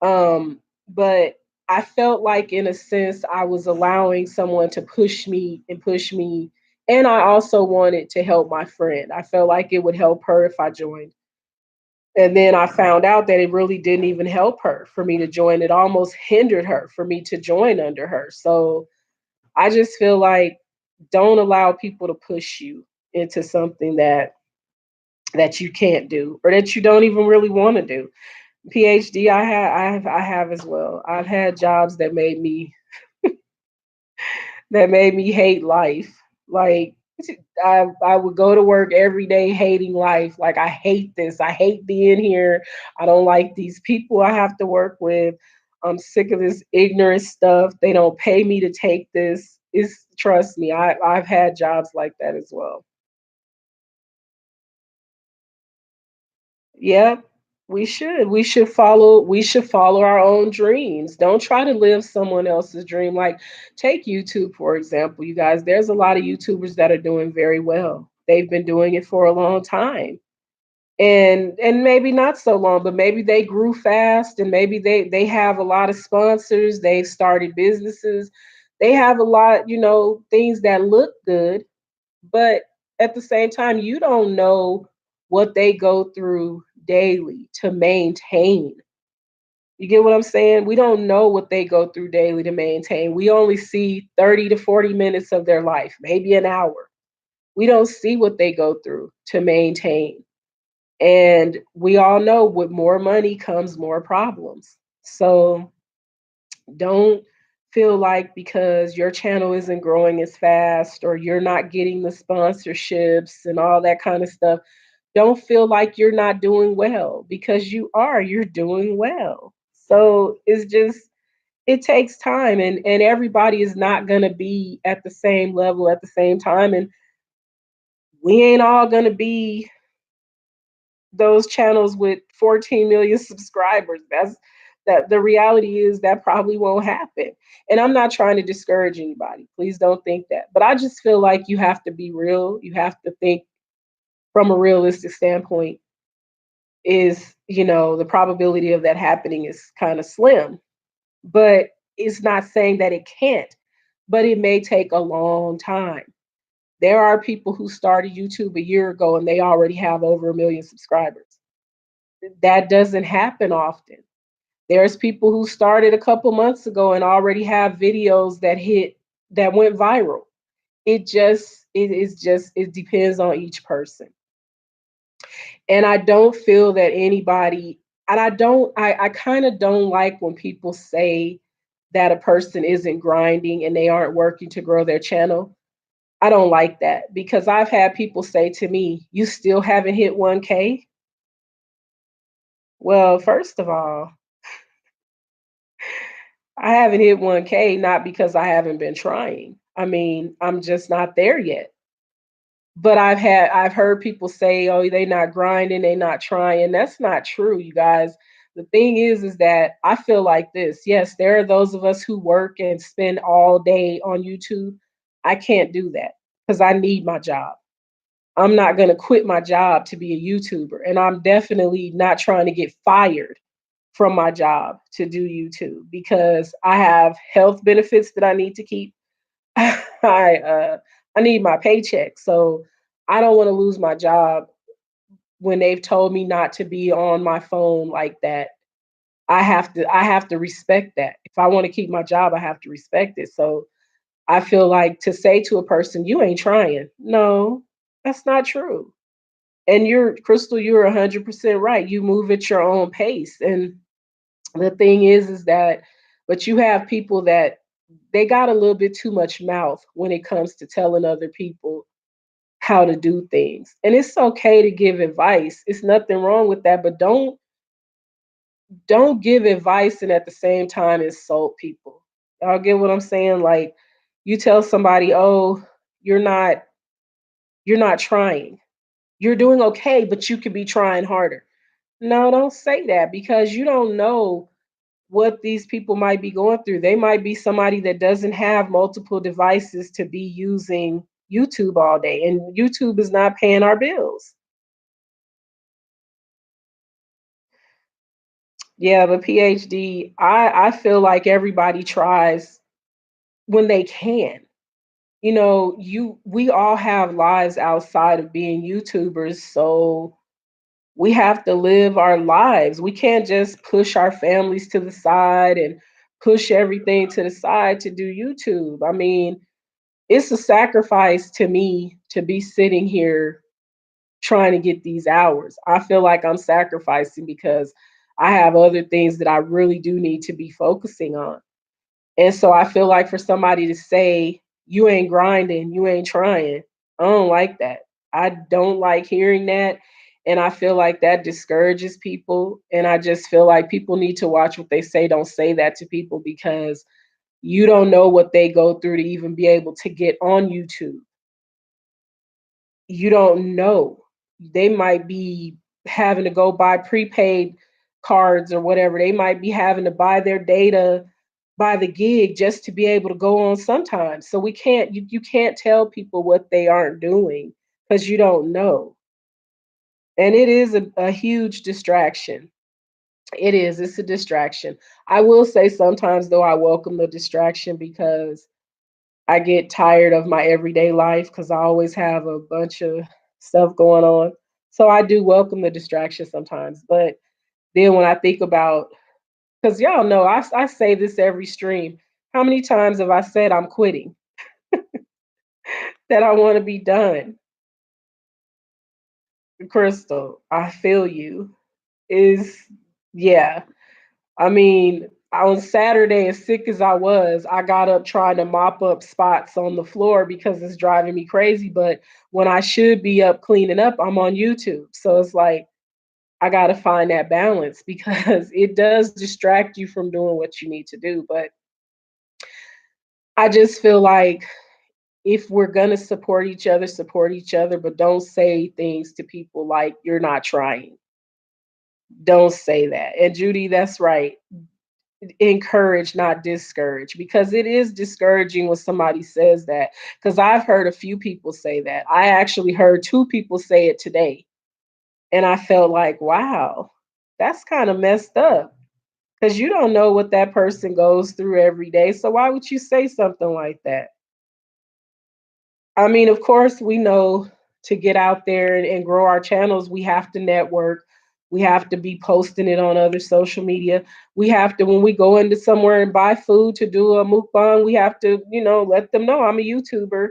But I felt like in a sense I was allowing someone to push me and push me. And I also wanted to help my friend. I felt like it would help her if I joined. And then I found out that it really didn't even help her for me to join. It almost hindered her for me to join under her. So I just feel like don't allow people to push you into something that you can't do or that you don't even really want to do. PhD, I have as well. I've had jobs that made me hate life. Like I would go to work every day hating life. Like I hate this. I hate being here. I don't like these people I have to work with. I'm sick of this ignorant stuff. They don't pay me to take this. It's trust me, I've had jobs like that as well. Yep. We should follow our own dreams. Don't try to live someone else's dream. Like take YouTube for example. You guys, there's a lot of YouTubers that are doing very well. They've been doing it for a long time. And maybe not so long, but maybe they grew fast and maybe they have a lot of sponsors, they've started businesses. They have a lot, things that look good, but at the same time, you don't know what they go through daily to maintain. You get what I'm saying? We don't know what they go through daily to maintain. We only see 30 to 40 minutes of their life, maybe an hour. We don't see what they go through to maintain. And we all know with more money comes more problems. So don't feel like because your channel isn't growing as fast or you're not getting the sponsorships and all that kind of stuff, don't feel like you're not doing well because you are. You're doing well. So it's just it takes time and everybody is not going to be at the same level at the same time and we ain't all going to be those channels with 14 million subscribers. That the reality is that probably won't happen. And I'm not trying to discourage anybody. Please don't think that. But I just feel like you have to be real. You have to think from a realistic standpoint is, the probability of that happening is kind of slim. But it's not saying that it can't, but it may take a long time. There are people who started YouTube a year ago and they already have over a million subscribers. That doesn't happen often. There's people who started a couple months ago and already have videos that went viral. It depends on each person. And I don't feel that anybody and I kind of don't like when people say that a person isn't grinding and they aren't working to grow their channel. I don't like that because I've had people say to me, "You still haven't hit 1K?" Well, first of all, I haven't hit 1K not because I haven't been trying. I mean, I'm just not there yet. But I've heard people say, "Oh, they not grinding, they not trying." That's not true, you guys. The thing is that I feel like this. Yes, there are those of us who work and spend all day on YouTube. I can't do that because I need my job. I'm not going to quit my job to be a YouTuber, and I'm definitely not trying to get fired from my job to do YouTube because I have health benefits that I need to keep. I need my paycheck, so I don't want to lose my job when they've told me not to be on my phone like that. I have to respect that. If I want to keep my job, I have to respect it. So I feel like to say to a person, "You ain't trying." No, that's not true. And you're Crystal, you're 100% right. You move at your own pace. And the thing is that, but you have people that they got a little bit too much mouth when it comes to telling other people how to do things. And it's okay to give advice. It's nothing wrong with that, but don't give advice and at the same time insult people. Y'all get what I'm saying? Like you tell somebody, "Oh, you're not you're not trying. You're doing okay, but you could be trying harder." No, don't say that because you don't know what these people might be going through. They might be somebody that doesn't have multiple devices to be using YouTube all day, and YouTube is not paying our bills. Yeah, but PhD, I feel like everybody tries when they can. we all have lives outside of being YouTubers, so we have to live our lives. We can't just push our families to the side and push everything to the side to do YouTube. I mean, it's a sacrifice to me to be sitting here trying to get these hours. I feel like I'm sacrificing because I have other things that I really do need to be focusing on. And so I feel like for somebody to say, you ain't grinding, you ain't trying, I don't like that. I don't like hearing that. And I feel like that discourages people. And I just feel like people need to watch what they say. Don't say that to people because you don't know what they go through to even be able to get on YouTube. You don't know. They might be having to go buy prepaid cards or whatever. They might be having to buy their data by the gig just to be able to go on sometimes. So you can't tell people what they aren't doing because you don't know. And it is a huge distraction. It is. It's a distraction. I will say sometimes though I welcome the distraction because I get tired of my everyday life because I always have a bunch of stuff going on. So I do welcome the distraction sometimes. But then when I think about, because y'all know I say this every stream. How many times have I said I'm quitting, that I want to be done? Crystal, I feel you. Is, yeah. I mean, on Saturday, as sick as I was, I got up trying to mop up spots on the floor because it's driving me crazy. But when I should be up cleaning up, I'm on YouTube. So it's like, I got to find that balance because it does distract you from doing what you need to do. But I just feel like if we're going to support each other, but don't say things to people like you're not trying. Don't say that. And Judy, that's right, encourage, not discourage, because it is discouraging when somebody says that. Because I've heard a few people say that. I actually heard two people say it today. And I felt like, wow, that's kind of messed up because you don't know what that person goes through every day. So why would you say something like that? I mean, of course, we know to get out there and grow our channels, we have to network. We have to be posting it on other social media. We have to, when we go into somewhere and buy food to do a mukbang, we have to, let them know I'm a YouTuber.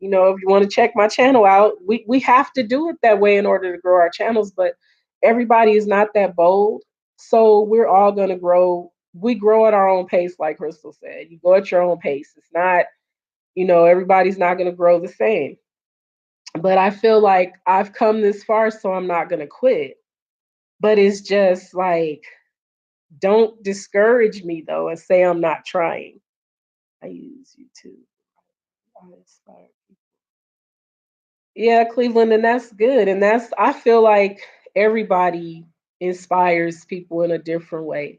If you want to check my channel out, we have to do it that way in order to grow our channels. But everybody is not that bold. So we're all going to grow. We grow at our own pace, like Crystal said. You go at your own pace. It's not, everybody's not going to grow the same. But I feel like I've come this far, so I'm not going to quit. But it's just like, don't discourage me though and say I'm not trying. I use YouTube. I inspire. Yeah, Cleveland, and that's good. And I feel like everybody inspires people in a different way.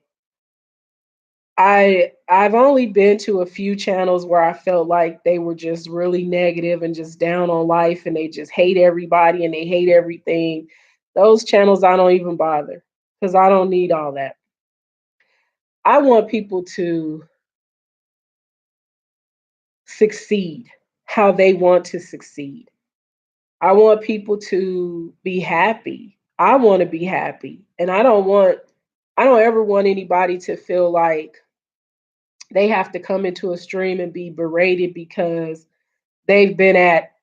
I've only been to a few channels where I felt like they were just really negative and just down on life and they just hate everybody and they hate everything. Those channels I don't even bother because I don't need all that. I want people to succeed how they want to succeed. I want people to be happy. I want to be happy. And I don't ever want anybody to feel like they have to come into a stream and be berated because they've been at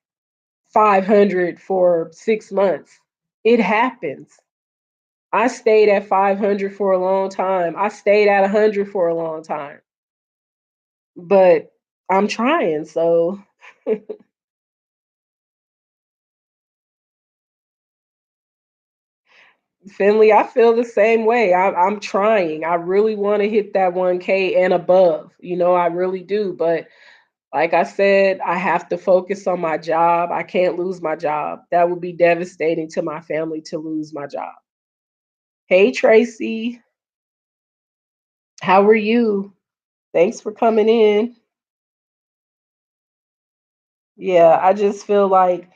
500 for 6 months. It happens. I stayed at 500 for a long time. I stayed at 100 for a long time. But I'm trying. So, Finley, I feel the same way. I'm trying. I really want to hit that 1K and above. I really do. But like I said, I have to focus on my job. I can't lose my job. That would be devastating to my family to lose my job. Hey, Tracy, how are you? Thanks for coming in. Yeah, I just feel like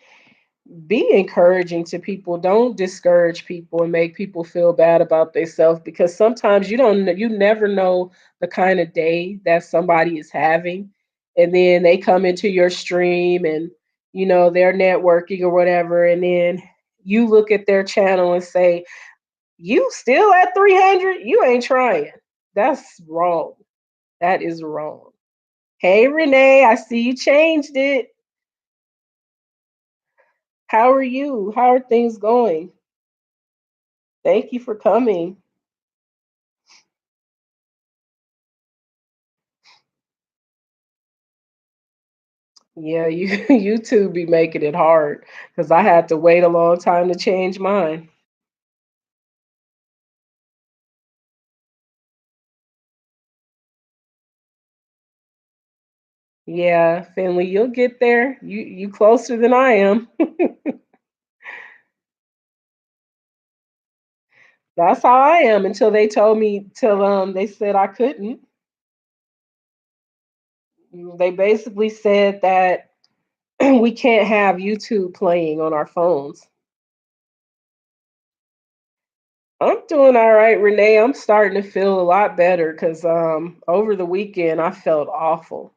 be encouraging to people. Don't discourage people and make people feel bad about themselves because sometimes you never know the kind of day that somebody is having. and then they come into your stream and they're networking or whatever, and then you look at their channel and say, "You still at 300? You ain't trying." That's wrong. That is wrong. Hey Renee, I see you changed it. How are you? How are things going? Thank you for coming. Yeah, you YouTube be making it hard because I had to wait a long time to change mine. Yeah, Finley, you'll get there. You closer than I am. That's how I am until they told me till they said I couldn't. They basically said that we can't have YouTube playing on our phones. I'm doing all right, Renee. I'm starting to feel a lot better because over the weekend I felt awful,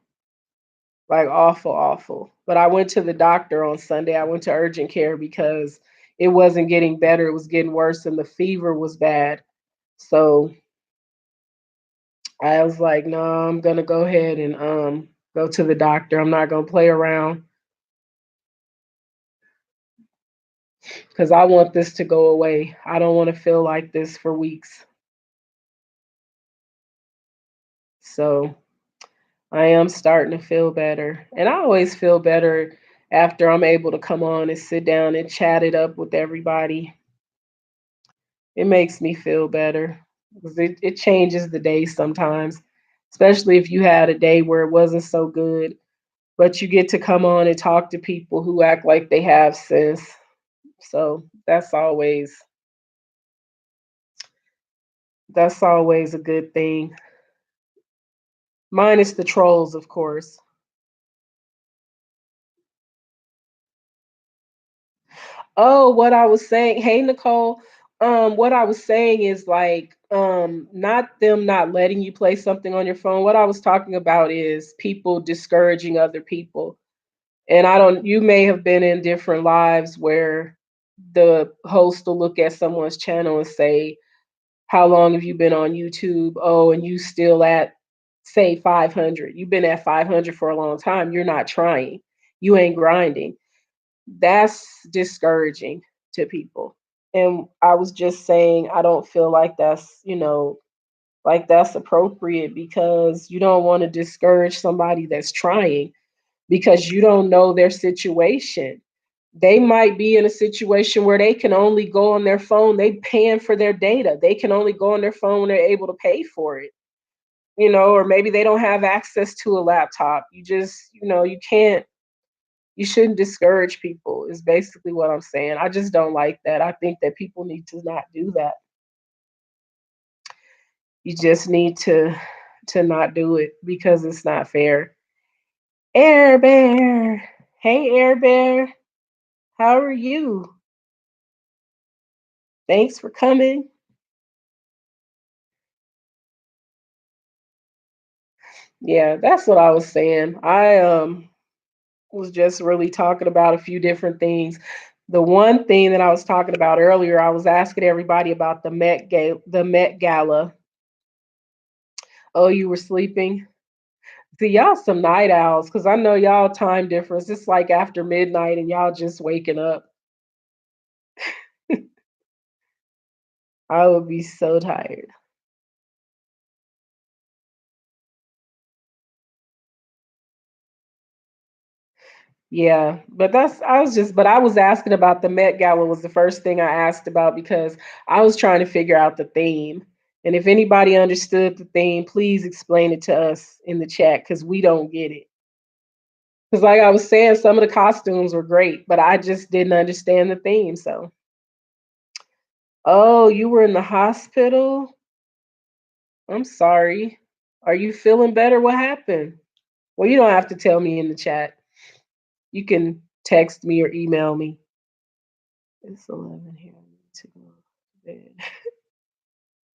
like awful, awful. But I went to the doctor on Sunday. I went to urgent care because it wasn't getting better. It was getting worse, and the fever was bad. So I was like, no, I'm gonna go ahead and go to the doctor. I'm not gonna play around because I want this to go away. I don't want to feel like this for weeks. So I am starting to feel better. And I always feel better after I'm able to come on and sit down and chat it up with everybody. It makes me feel better because it changes the day sometimes, especially if you had a day where it wasn't so good, but you get to come on and talk to people who act like they have sense. So that's always a good thing. Minus the trolls, of course. Oh, what I was saying, hey Nicole, what I was saying is like not them not letting you play something on your phone. What I was talking about is people discouraging other people. And I don't you may have been in different lives where the host will look at someone's channel and say, "How long have you been on YouTube?" Oh, and you still at say 500. You've been at 500 for a long time. You're not trying. You ain't grinding. That's discouraging to people. And I was just saying, I don't feel like that's appropriate because you don't want to discourage somebody that's trying because you don't know their situation. They might be in a situation where they can only go on their phone, they paying for their data. They can only go on their phone when they're able to pay for it. Or maybe they don't have access to a laptop. You shouldn't discourage people is basically what I'm saying. I just don't like that. I think that people need to not do that. You just need to not do it because it's not fair. Air Bear. Hey Air Bear. How are you? Thanks for coming. Yeah, that's what I was saying. I was just really talking about a few different things. The one thing that I was talking about earlier, I was asking everybody about the Met Gala. Oh, you were sleeping? See, y'all some night owls, because I know y'all time difference. It's like after midnight and y'all just waking up. I would be so tired. Yeah, but I was asking about the Met Gala was the first thing I asked about because I was trying to figure out the theme. And if anybody understood the theme, please explain it to us in the chat because we don't get it. Because like I was saying, some of the costumes were great, but I just didn't understand the theme. So, oh, you were in the hospital? I'm sorry. Are you feeling better? What happened? Well, you don't have to tell me in the chat. You can text me or email me. It's 11 here. I need to go to bed.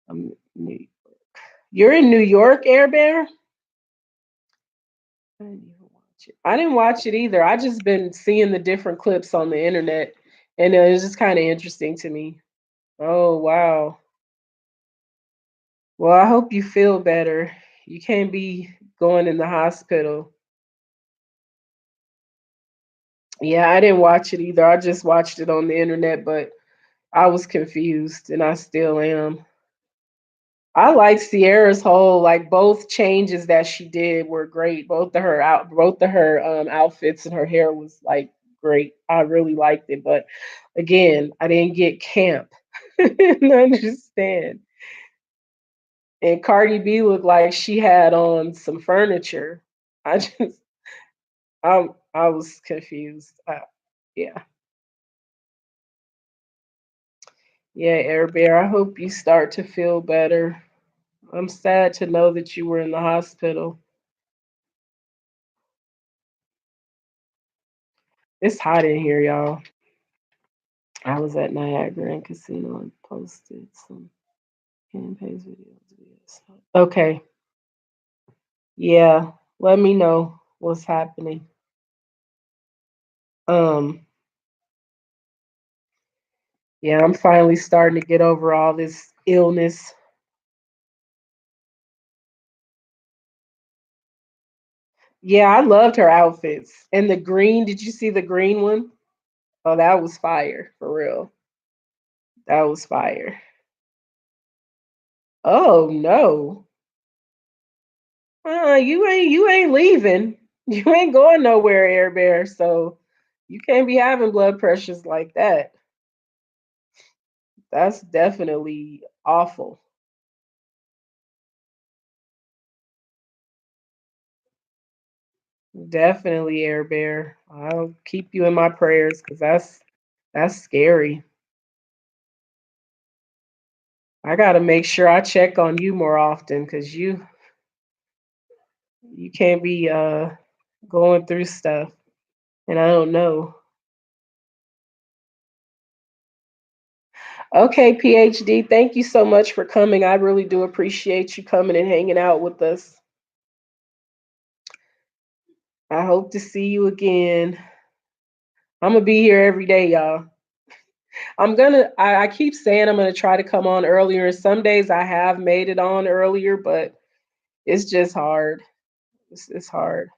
I'm You're in New York, Air Bear? didn't even watch it. I didn't watch it either. I just been seeing the different clips on the internet, and it's just kind of interesting to me. Oh wow. Well, I hope you feel better. You can't be going in the hospital. Yeah, I didn't watch it either. I just watched it on the internet, but I was confused, and I still am. I like Sierra's whole like both changes that she did were great. Both of her outfits and her hair was like great. I really liked it, but again, I didn't get camp. I didn't understand. And Cardi B looked like she had on some furniture. I just I was confused. Yeah. Yeah, Air Bear, I hope you start to feel better. I'm sad to know that you were in the hospital. It's hot in here, y'all. I was at Niagara and Casino and posted some campaigns videos. Yes. Okay. Yeah. Let me know what's happening. Um, yeah, I'm finally starting to get over all this illness. Yeah, I loved her outfits. And the green, did you see the green one? Oh, that was fire for real. That was fire. Oh no. You ain't leaving. You ain't going nowhere, Air Bear. So you can't be having blood pressures like that. That's definitely awful. Definitely, Air Bear. I'll keep you in my prayers because that's scary. I gotta make sure I check on you more often because you can't be going through stuff and I don't know. Okay, PhD, thank you so much for coming. I really do appreciate you coming and hanging out with us. I hope to see you again. I'm gonna be here every day, y'all. I keep saying I'm gonna try to come on earlier. And some days I have made it on earlier, but it's just hard. It's hard.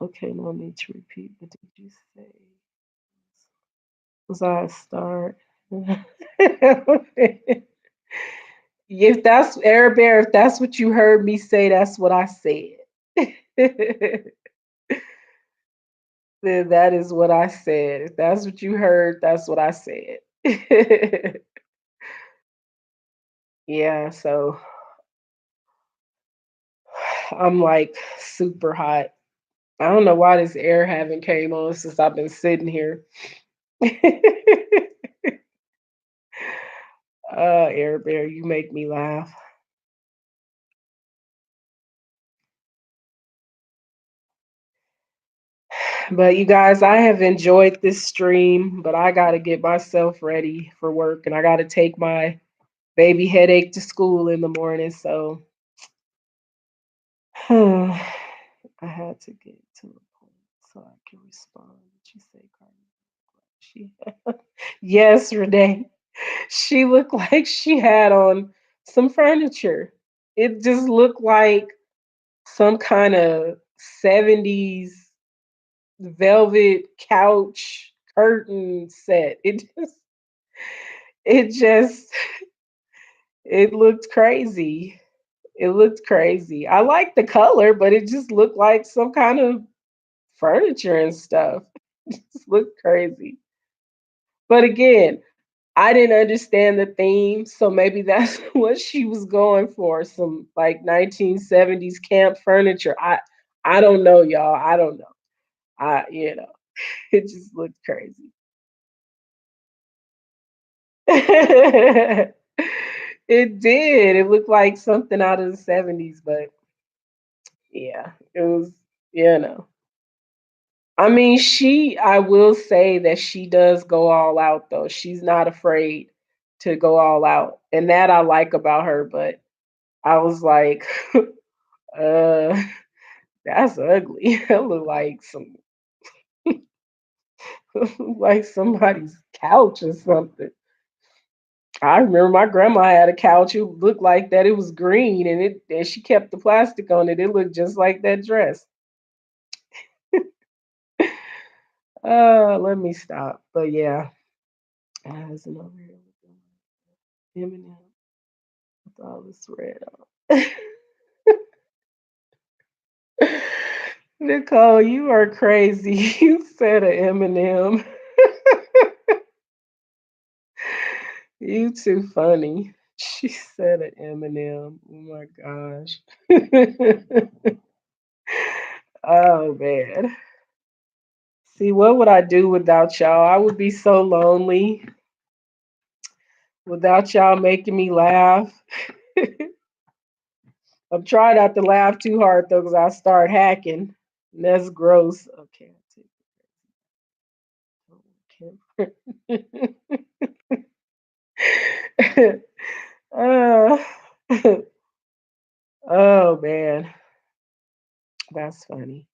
Okay, no need to repeat. But did you say was I a start? If that's Air Bear, if that's what you heard me say, that's what I said. Then that is what I said. If that's what you heard, that's what I said. Yeah, so I'm like super hot. I don't know why this air haven't came on since I've been sitting here. Air Bear, you make me laugh. But you guys, I have enjoyed this stream, but I got to get myself ready for work and I got to take my baby headache to school in the morning. So I had to get to a point so I can respond. What you say, Carmen? She, yes, Renee. She looked like she had on some furniture. It just looked like some kind of 70s velvet couch curtain set. It just it looked crazy. It looked crazy. I liked the color, but it just looked like some kind of furniture and stuff. It just looked crazy. But again, I didn't understand the theme, so maybe that's what she was going for, some like 1970s camp furniture. I don't know, y'all. I don't know. It just looked crazy. It did. It looked like something out of the 70s, but yeah, it was, you know. I mean, I will say that she does go all out though. She's not afraid to go all out. And that I like about her, but I was like, uh, that's ugly. It looked like some like somebody's couch or something. I remember my grandma had a couch. It looked like that. It was green, and she kept the plastic on it. It looked just like that dress. Let me stop. But yeah, I was over here with Eminem with all this red on. Nicole, you are crazy. You said a Eminem. You too funny. She said an Eminem. Oh my gosh. Oh man. See, what would I do without y'all? I would be so lonely without y'all making me laugh. I'm trying not to laugh too hard though, because I start hacking. And that's gross. Okay, I'll take it. uh, oh man, that's funny.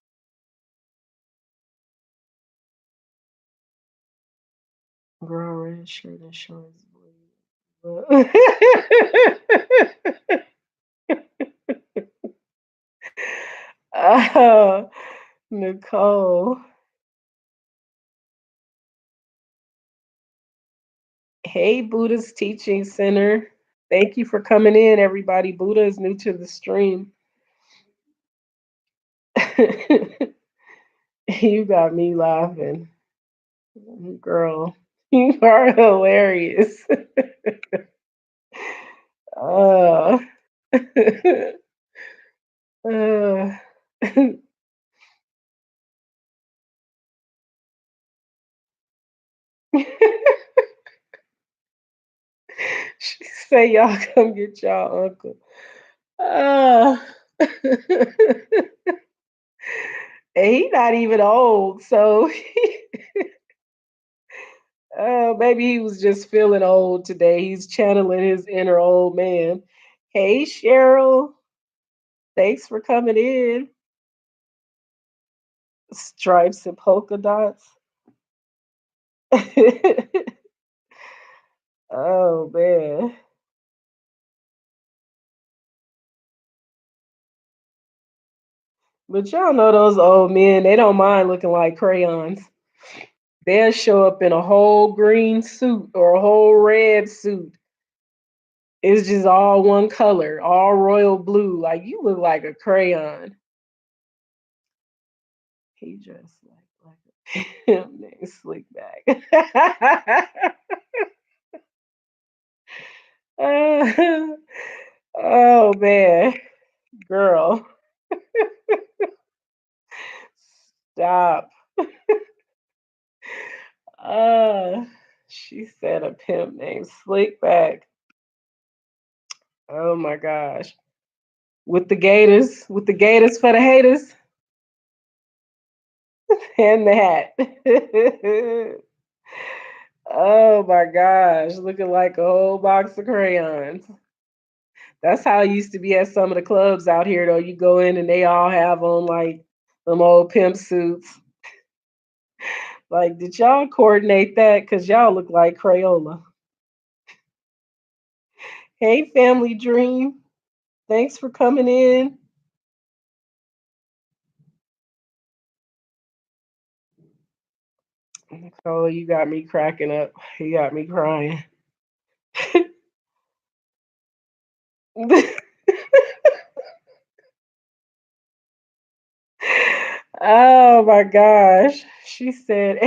Girl, red shirt and shorts. Blue. Oh, Nicole. Hey, Buddha's Teaching Center. Thank you for coming in, everybody. Buddha is new to the stream. You got me laughing. Girl, you are hilarious. Uh, uh, she say y'all come get y'all uncle. Uh, and he not even old, so maybe he was just feeling old today. He's channeling his inner old man. Hey, Cheryl, thanks for coming in. Stripes and polka dots. Oh man. But y'all know those old men, they don't mind looking like crayons. They'll show up in a whole green suit or a whole red suit. It's just all one color, all royal blue. Like you look like a crayon. He dressed like him named Slick Back. Oh man, girl, stop. Uh, she said a pimp named Slickback. Oh my gosh. With the gators for the haters and the hat. Oh my gosh, looking like a whole box of crayons. That's how it used to be at some of the clubs out here though. You go in and they all have on like them old pimp suits. Like, did y'all coordinate that? Cause y'all look like Crayola. Hey, Family Dream. Thanks for coming in. Nicole, you got me cracking up. You got me crying. Oh my gosh. She said,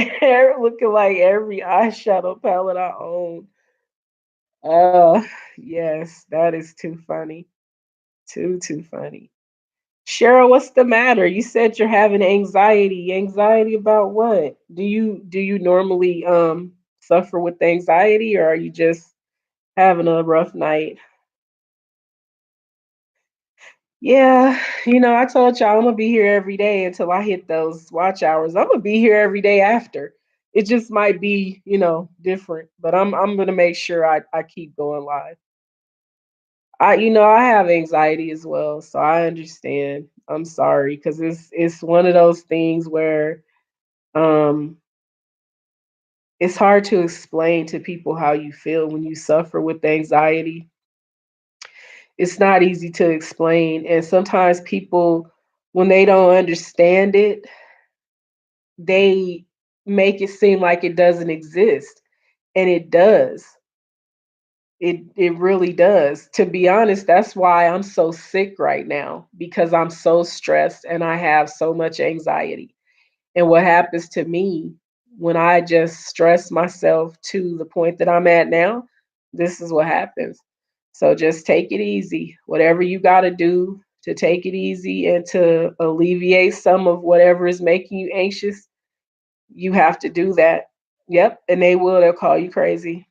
looking like every eyeshadow palette I own. Oh, yes, that is too funny. Too funny. Cheryl, what's the matter? You said you're having anxiety. Anxiety about what? Do you normally suffer with anxiety or are you just having a rough night? Yeah, I told y'all I'm gonna be here every day until I hit those watch hours. I'm gonna be here every day after. It just might be, different, but I'm gonna make sure I keep going live. I have anxiety as well, so I understand. I'm sorry because it's one of those things where um it's hard to explain to people how you feel when you suffer with anxiety. It's not easy to explain, and sometimes people, when they don't understand it, they make it seem like it doesn't exist, and it does. It really does. To be honest, that's why I'm so sick right now, because I'm so stressed and I have so much anxiety. And what happens to me when I just stress myself to the point that I'm at now, this is what happens. So just take it easy. Whatever you got to do to take it easy and to alleviate some of whatever is making you anxious, you have to do that. Yep. And they will, they'll call you crazy.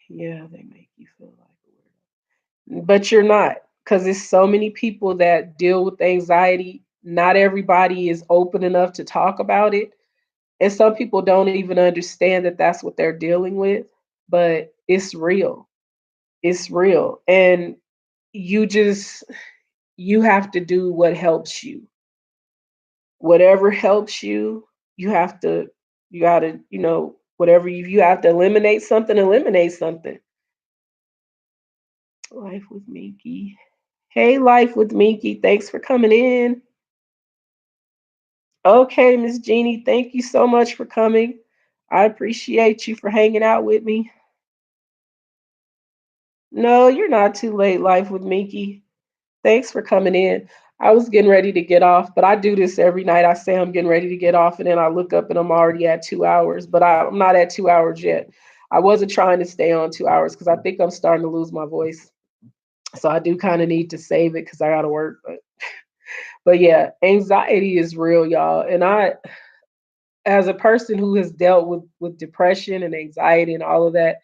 Yeah, they make you feel like a weirdo. But you're not, because there's so many people that deal with anxiety. Not everybody is open enough to talk about it. And some people don't even understand that that's what they're dealing with, but it's real. It's real. And you just, you have to do what helps you. Whatever helps you, you have to, you got to, whatever you have to eliminate something, eliminate something. Life with Minky. Hey, Life with Minky. Thanks for coming in. Okay, Miss Jeannie, thank you so much for coming. I appreciate you for hanging out with me. No, you're not too late, Life with Minky. Thanks for coming in. I was getting ready to get off, but I do this every night. I say I'm getting ready to get off, and then I look up and I'm already at 2 hours, but I'm not at 2 hours yet. I wasn't trying to stay on 2 hours because I think I'm starting to lose my voice. So I do kind of need to save it because I got to work. But yeah, anxiety is real, y'all. And as a person who has dealt with depression and anxiety and all of that,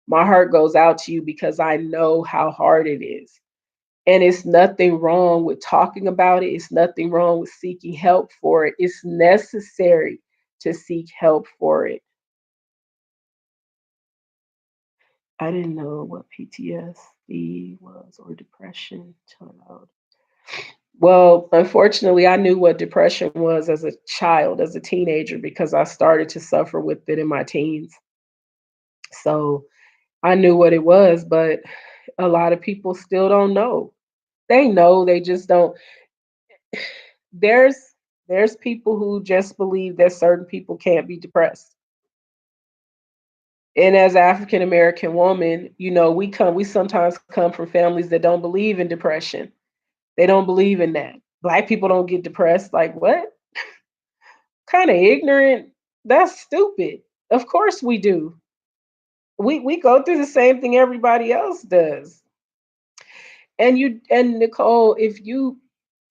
my heart goes out to you because I know how hard it is. And it's nothing wrong with talking about it. It's nothing wrong with seeking help for it. It's necessary to seek help for it. I didn't know what PTSD was or depression child. Well, unfortunately, I knew what depression was as a child, as a teenager, because I started to suffer with it in my teens. So I knew what it was, but a lot of people still don't know. They know, they just don't. There's there's people who just believe that certain people can't be depressed. And as an African American woman, we sometimes come from families that don't believe in depression. They don't believe in that. Black people don't get depressed. Like what? Kind of ignorant. That's stupid. Of course we do. We go through the same thing everybody else does. And Nicole, if you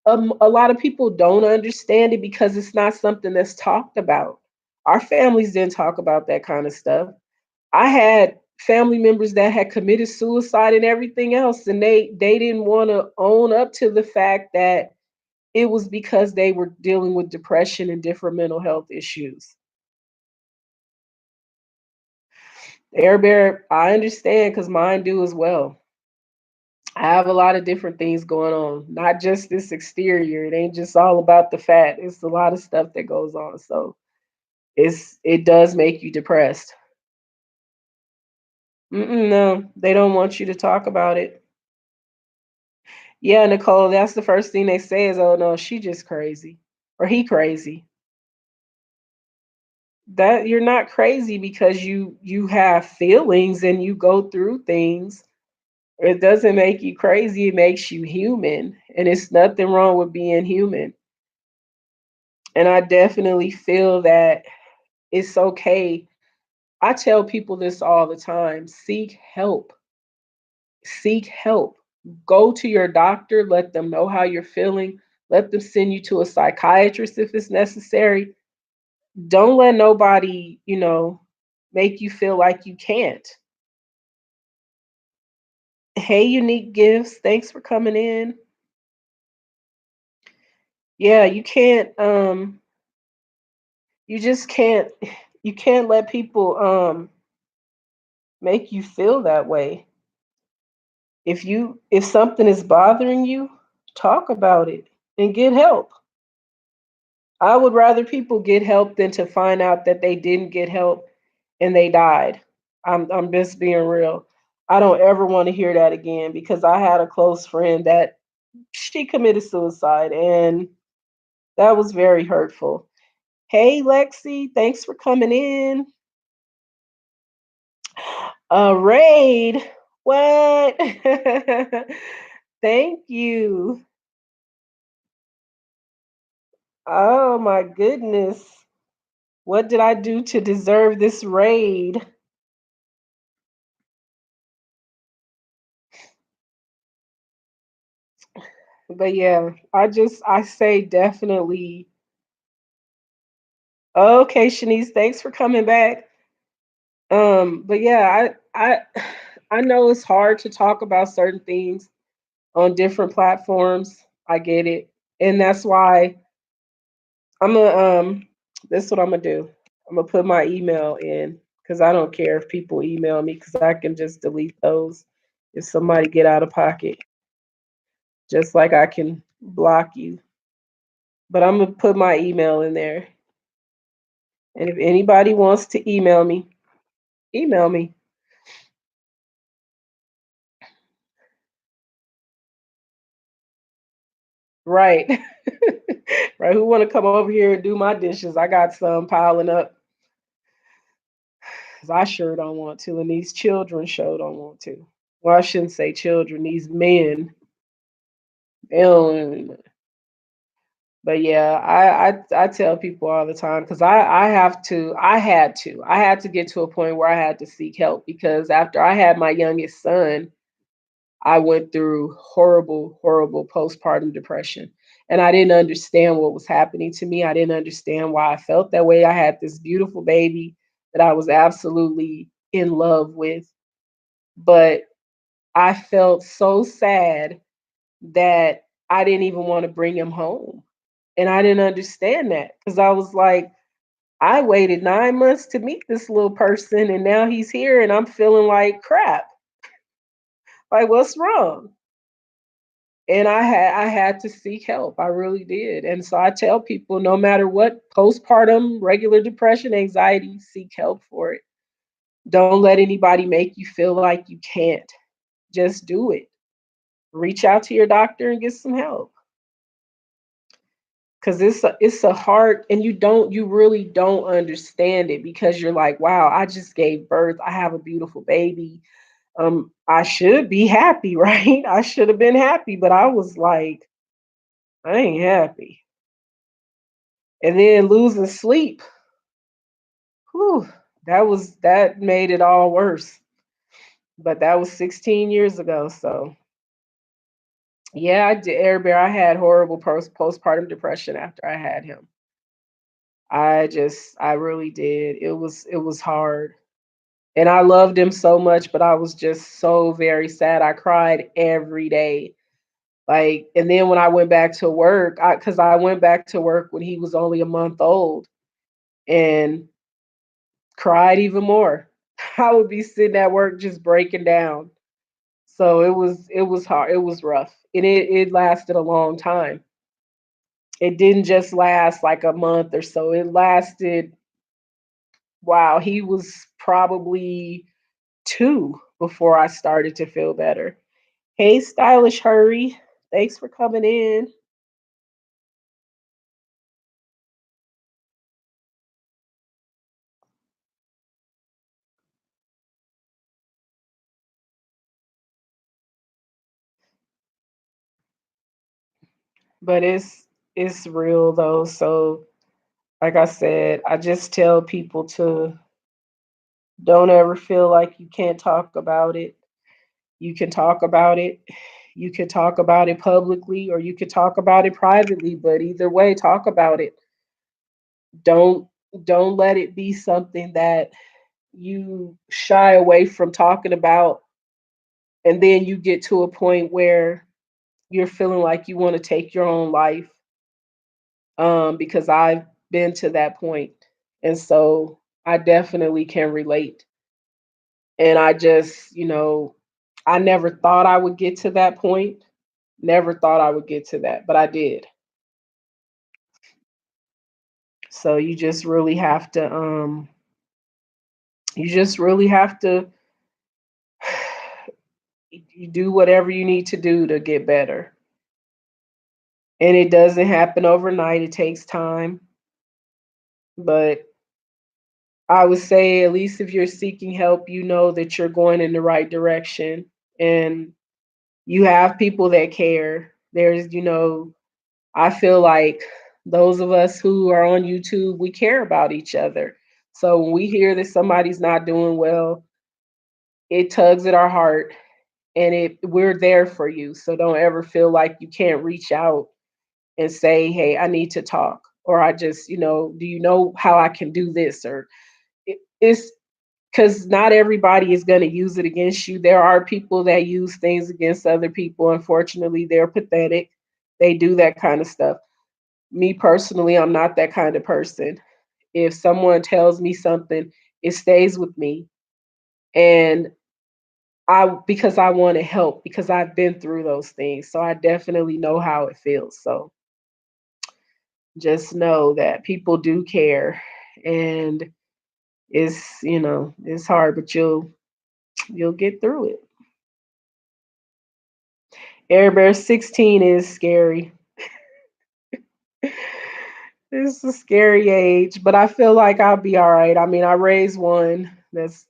a lot of people don't understand it because it's not something that's talked about. Our families didn't talk about that kind of stuff. I had family members that had committed suicide and everything else, and they didn't want to own up to the fact that it was because they were dealing with depression and different mental health issues. Air Bear, I understand because mine do as well. I have a lot of different things going on, not just this exterior. It ain't just all about the fat. It's a lot of stuff that goes on. So it does make you depressed. No, they don't want you to talk about it. Yeah, Nicole, that's the first thing they say is, "Oh no, she just crazy," or "He crazy." That you're not crazy because you have feelings and you go through things. It doesn't make you crazy. It makes you human, and it's nothing wrong with being human. And I definitely feel that it's okay. I tell people this all the time: seek help. Seek help. Go to your doctor, let them know how you're feeling, let them send you to a psychiatrist if it's necessary. Don't let nobody, make you feel like you can't. Hey, Unique Gifts, thanks for coming in. Yeah, you just can't, you can't let people make you feel that way. If something is bothering you, talk about it and get help. I would rather people get help than to find out that they didn't get help and they died. I'm just being real. I don't ever want to hear that again because I had a close friend that she committed suicide and that was very hurtful. Hey Lexi, thanks for coming in. Raid. What? Thank you. Oh my goodness. What did I do to deserve this raid? But yeah, I say definitely. Okay, Shanice, thanks for coming back. But yeah, I know it's hard to talk about certain things on different platforms. I get it. And that's why I'm gonna this is what I'm gonna do. I'm gonna put my email in because I don't care if people email me because I can just delete those if somebody get out of pocket, just like I can block you. But I'm gonna put my email in there. And if anybody wants to email me, email me. Right. Right. Who want to come over here and do my dishes? I got some piling up because I sure don't want to. And these children sure don't want to. Well, I shouldn't say children, these men. They don't, but yeah, I tell people all the time because I had to get to a point where I had to seek help because after I had my youngest son, I went through horrible, horrible postpartum depression. And I didn't understand what was happening to me. I didn't understand why I felt that way. I had this beautiful baby that I was absolutely in love with, but I felt so sad that I didn't even want to bring him home. And I didn't understand that because I was like, I waited 9 months to meet this little person, and now he's here, and I'm feeling like crap. Like, what's wrong? And I had to seek help. I really did. And so I tell people no matter what, postpartum, regular depression, anxiety, seek help for it. Don't let anybody make you feel like you can't. Just do it. Reach out to your doctor and get some help. Cause it's a hard and you really don't understand it because you're like, wow, I just gave birth. I have a beautiful baby. I should be happy, right? I should have been happy, but I was like, I ain't happy. And then losing sleep. Whew, that made it all worse. But that was 16 years ago. So yeah, I did Air Bear. I had horrible postpartum depression after I had him. I really did. It was hard. And I loved him so much, but I was just so very sad. I cried every day. Like, and then when I went back to work, because I went back to work when he was only a month old and cried even more. I would be sitting at work just breaking down. So it was hard. It was rough. And it lasted a long time. It didn't just last like a month or so. It lasted, wow, he was probably 2 before I started to feel better. Hey, Stylish Hurry. Thanks for coming in. But it's real though. So like I said, I just tell people to don't ever feel like you can't talk about it. You can talk about it. You can talk about it publicly or you can talk about it privately, but either way, talk about it. Don't don't let it be something that you shy away from talking about and then you get to a point where you're feeling like you want to take your own life because I've been to that point. And so I definitely can relate. And I just, I never thought I would get to that point. Never thought I would get to that, but I did. So you just really have to you do whatever you need to do to get better. And it doesn't happen overnight. It takes time, but I would say at least if you're seeking help, you know that you're going in the right direction and you have people that care. I feel like those of us who are on YouTube, we care about each other. So when we hear that somebody's not doing well, it tugs at our heart and we're there for you. So don't ever feel like you can't reach out and say, "Hey, I need to talk." Or I just, do you know how I can do this? Or it's because not everybody is going to use it against you. There are people that use things against other people. Unfortunately, they're pathetic. They do that kind of stuff. Me personally, I'm not that kind of person. If someone tells me something, it stays with me. And because I want to help, because I've been through those things. So I definitely know how it feels. So just know that people do care. And it's hard, but you'll get through it. Air Bear 16 is scary. It's a scary age, but I feel like I'll be all right. I mean, I raised one that's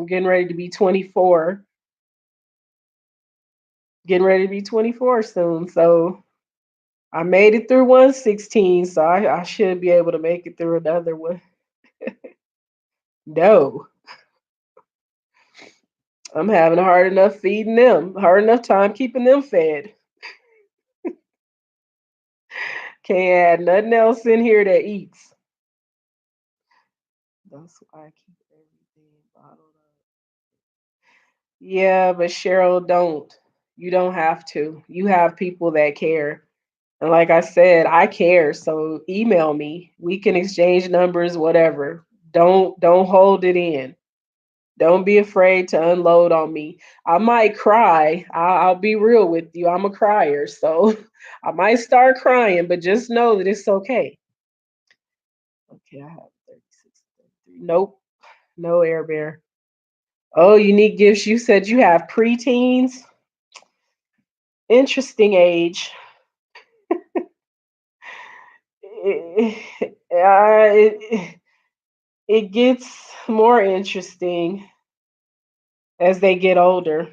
getting ready to be 24, getting ready to be 24 soon. So I made it through 116, so I should be able to make it through another one. No, I'm having a hard enough feeding them, hard enough time keeping them fed. Can't add nothing else in here that eats. That's why I keep everything bottled up. Yeah, but Cheryl, don't. You don't have to. You have people that care. And like I said, I care. So email me. We can exchange numbers, whatever. Don't hold it in. Don't be afraid to unload on me. I might cry. I'll be real with you. I'm a crier. So I might start crying, but just know that it's okay. Okay, I have 36, 33. Nope. No Air Bear. Oh, unique gifts. You said you have preteens. Interesting age. It, it gets more interesting as they get older.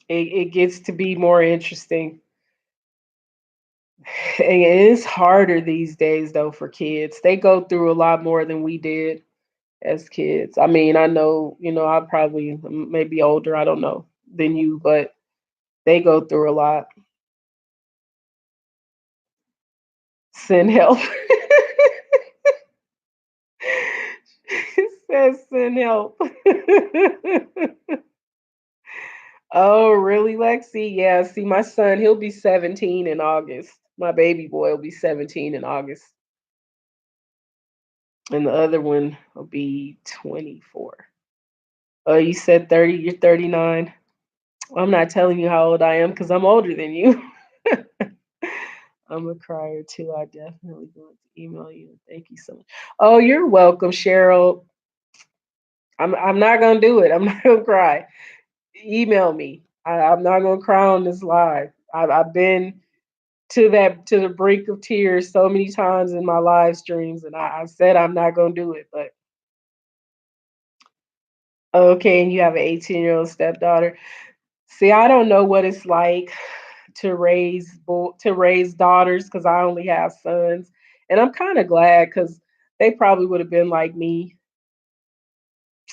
It gets to be more interesting. And it's harder these days, though, for kids. They go through a lot more than we did as kids. I mean, I know, I probably maybe older, I don't know, than you, but they go through a lot. Send help. Says send help. Oh, really, Lexi? Yeah, see, my son, he'll be 17 in August. My baby boy will be 17 in August. And the other one will be 24. Oh, you said 30, you're 39. I'm not telling you how old I am because I'm older than you. I'm a crier too. I definitely going to email you. Thank you so much. Oh, you're welcome, Cheryl. I'm not gonna do it. I'm not gonna cry. Email me. I'm not gonna cry on this live. I've been to the brink of tears so many times in my live streams, and I said I'm not gonna do it. But okay, and you have an 18-year-old stepdaughter. See, I don't know what it's like to raise daughters because I only have sons, and I'm kind of glad because they probably would have been like me.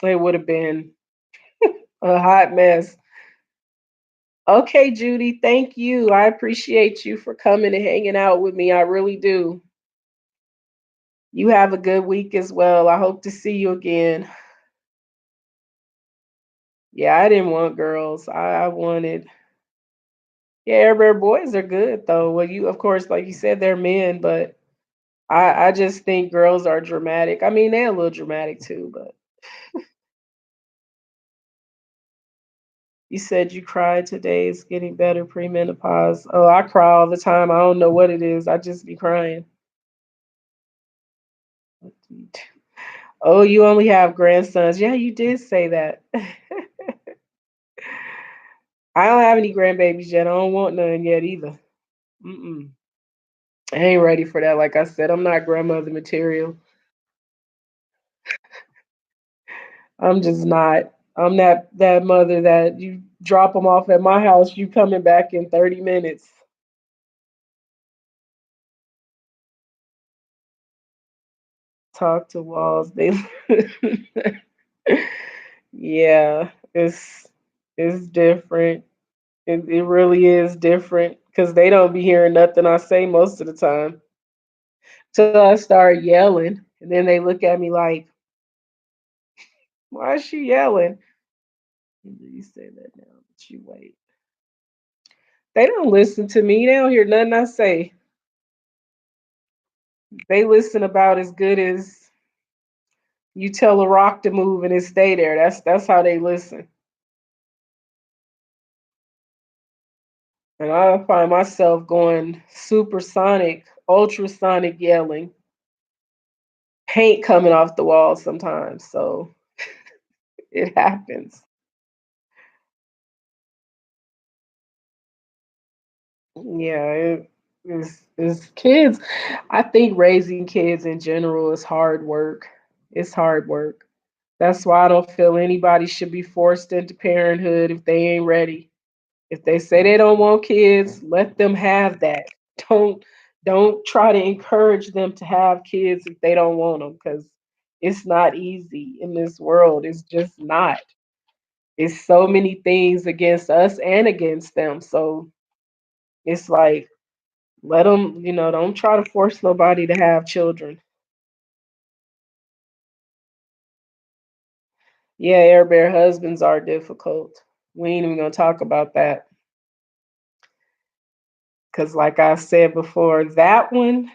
It would have been a hot mess. Okay, Judy, thank you. I appreciate you for coming and hanging out with me. I really do. You have a good week as well. I hope to see you again. Yeah, I didn't want girls. I wanted, yeah, Air Bear boys are good though. Well, you, of course, like you said, they're men, but I just think girls are dramatic. I mean, they're a little dramatic too, but you said you cried today. It's getting better premenopause. Oh, I cry all the time. I don't know what it is. I just be crying. Oh, you only have grandsons. Yeah, you did say that. I don't have any grandbabies yet. I don't want none yet either. Mm-mm. I ain't ready for that. Like I said, I'm not grandmother material. I'm just not. I'm that mother that you drop them off at my house, you coming back in 30 minutes. Talk to walls. They yeah, it's different. It really is different because they don't be hearing nothing I say most of the time. Till I start yelling, and then they look at me like, "Why is she yelling?" You say that now, but you wait. They don't listen to me. They don't hear nothing I say. They listen about as good as you tell a rock to move and it stay there. That's how they listen. And I find myself going supersonic, ultrasonic yelling, paint coming off the wall sometimes. So it happens. Yeah, it's kids. I think raising kids in general is hard work. It's hard work. That's why I don't feel anybody should be forced into parenthood if they ain't ready. If they say they don't want kids, let them have that. Don't don't try to encourage them to have kids if they don't want them because it's not easy in this world. It's just not. It's so many things against us and against them. So it's like let them, don't try to force nobody to have children. Yeah, Air Bear husbands are difficult. We ain't even gonna talk about that because, like I said before, that one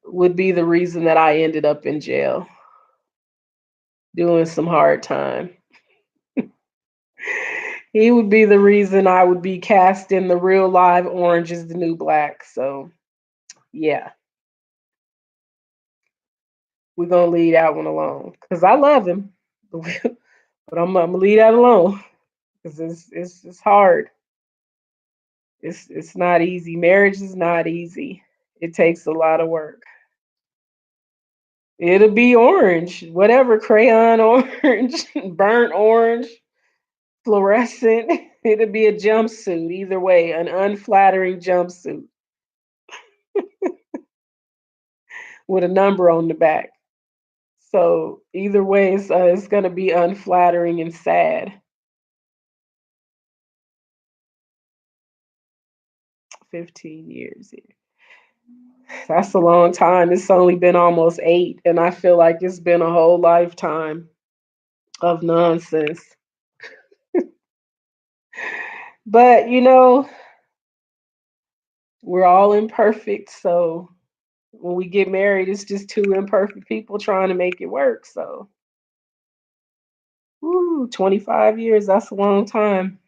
would be the reason that I ended up in jail doing some hard time. He would be the reason I would be cast in the real live Orange is the New Black. So, yeah, we're going to leave that one alone because I love him. But I'm going to leave that alone because it's hard. It's not easy. Marriage is not easy. It takes a lot of work. It'll be orange, whatever crayon orange, burnt orange, fluorescent. It'll be a jumpsuit either way, an unflattering jumpsuit with a number on the back. So either way, it's gonna be unflattering and sad. 15 years. Yeah. That's a long time. It's only been almost 8, and I feel like it's been a whole lifetime of nonsense. But we're all imperfect, so when we get married, it's just two imperfect people trying to make it work. So, 25 years, that's a long time.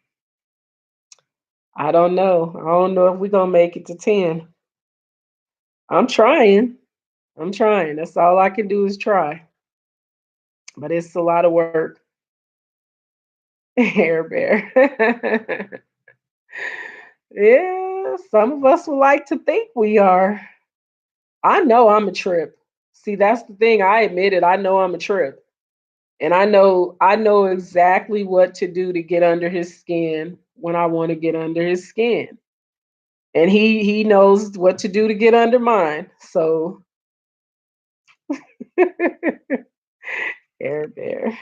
I don't know. I don't know if we're gonna make it to 10. I'm trying. I'm trying. That's all I can do is try. But it's a lot of work. Hair Bear. Yeah, some of us would like to think we are. I know I'm a trip. See, that's the thing. I admit it. I know I'm a trip. And I know exactly what to do to get under his skin when I want to get under his skin. And he knows what to do to get under mine. So Air Bear.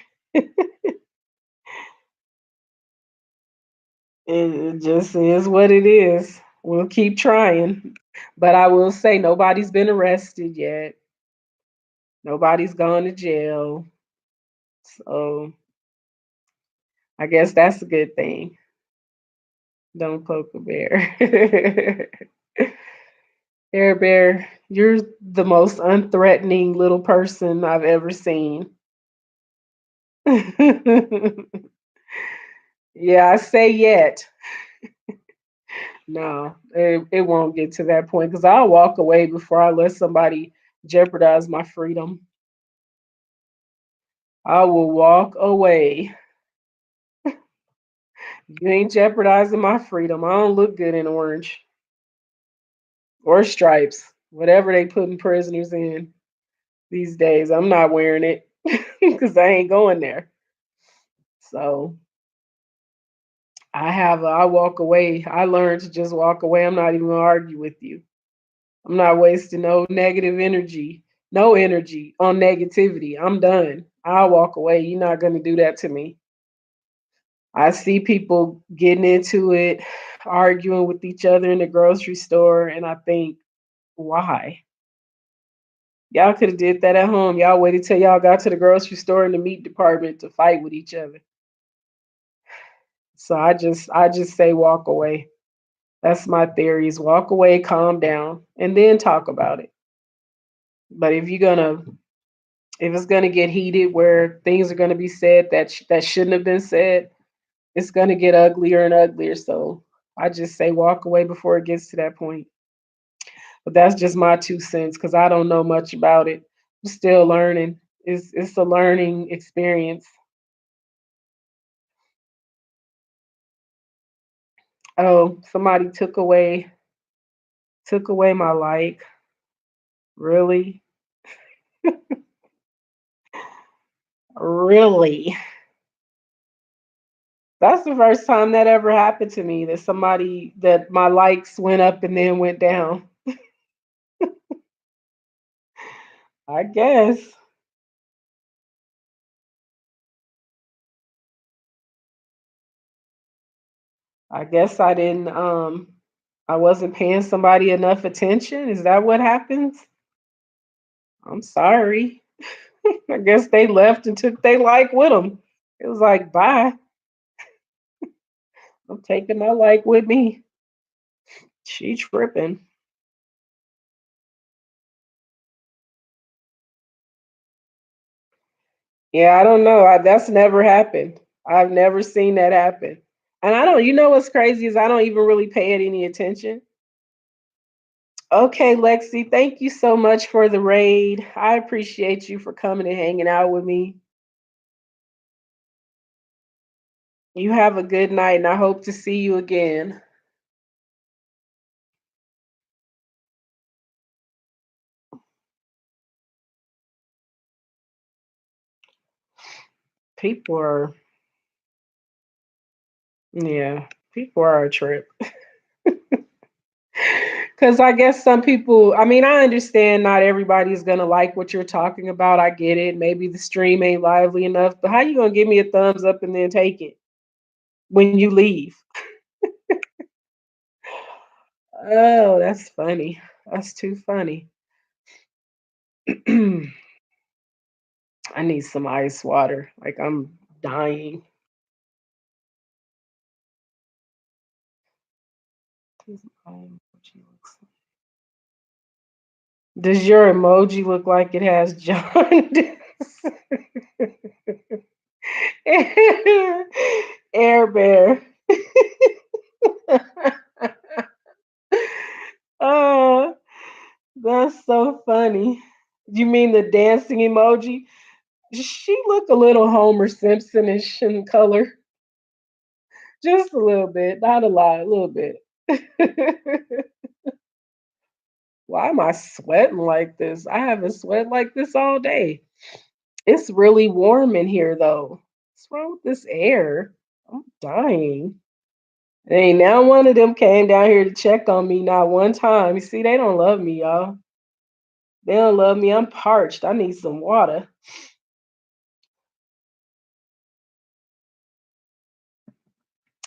It just is what it is. We'll keep trying. But I will say nobody's been arrested yet. Nobody's gone to jail. So I guess that's a good thing. Don't poke a bear. Air Bear, you're the most unthreatening little person I've ever seen. Yeah, I say yet. No, it won't get to that point because I'll walk away before I let somebody jeopardize my freedom. I will walk away. You ain't jeopardizing my freedom. I don't look good in orange or stripes, whatever they putting prisoners in these days. I'm not wearing it because I ain't going there. So I walk away. I learned to just walk away. I'm not even gonna argue with you. I'm not wasting no negative energy, no energy on negativity. I'm done. I'll walk away. You're not gonna do that to me. I see people getting into it, arguing with each other in the grocery store, and I think, why? Y'all could have did that at home. Y'all waited till y'all got to the grocery store in the meat department to fight with each other. So I just say walk away. That's my theory is walk away, calm down, and then talk about it. But if it's gonna get heated where things are gonna be said that shouldn't have been said, it's gonna get uglier and uglier. So I just say walk away before it gets to that point. But that's just my 2 cents because I don't know much about it. I'm still learning. It's a learning experience. Oh, somebody took away my like. Really? Really? That's the first time that ever happened to me that my likes went up and then went down. I guess. I guess I wasn't paying somebody enough attention. Is that what happens? I'm sorry. I guess they left and took they like with them. It was like, bye. I'm taking my like with me. She tripping. Yeah, I don't know. That's never happened. I've never seen that happen. And I don't, you know what's crazy is I don't even really pay it any attention. Okay, Lexi, thank you so much for the raid. I appreciate you for coming and hanging out with me. You have a good night, and I hope to see you again. People are, yeah, people are a trip. Because I guess some people, I mean, I understand not everybody's gonna like what you're talking about. I get it. Maybe the stream ain't lively enough, but how you gonna give me a thumbs up and then take it when you leave? Oh, that's funny. That's too funny. I need some ice water. Like I'm dying. Does your emoji look like it has jaundice? Air Bear. Oh, that's so funny. You mean the dancing emoji? She look a little Homer Simpsonish in color. Just a little bit, not a lot, a little bit. Why am I sweating like this? I haven't sweat like this all day. It's really warm in here though. What's wrong with this air? I'm dying. Ain't now one of them came down here to check on me not one time. You see, they don't love me, y'all. They don't love me. I'm parched. I need some water.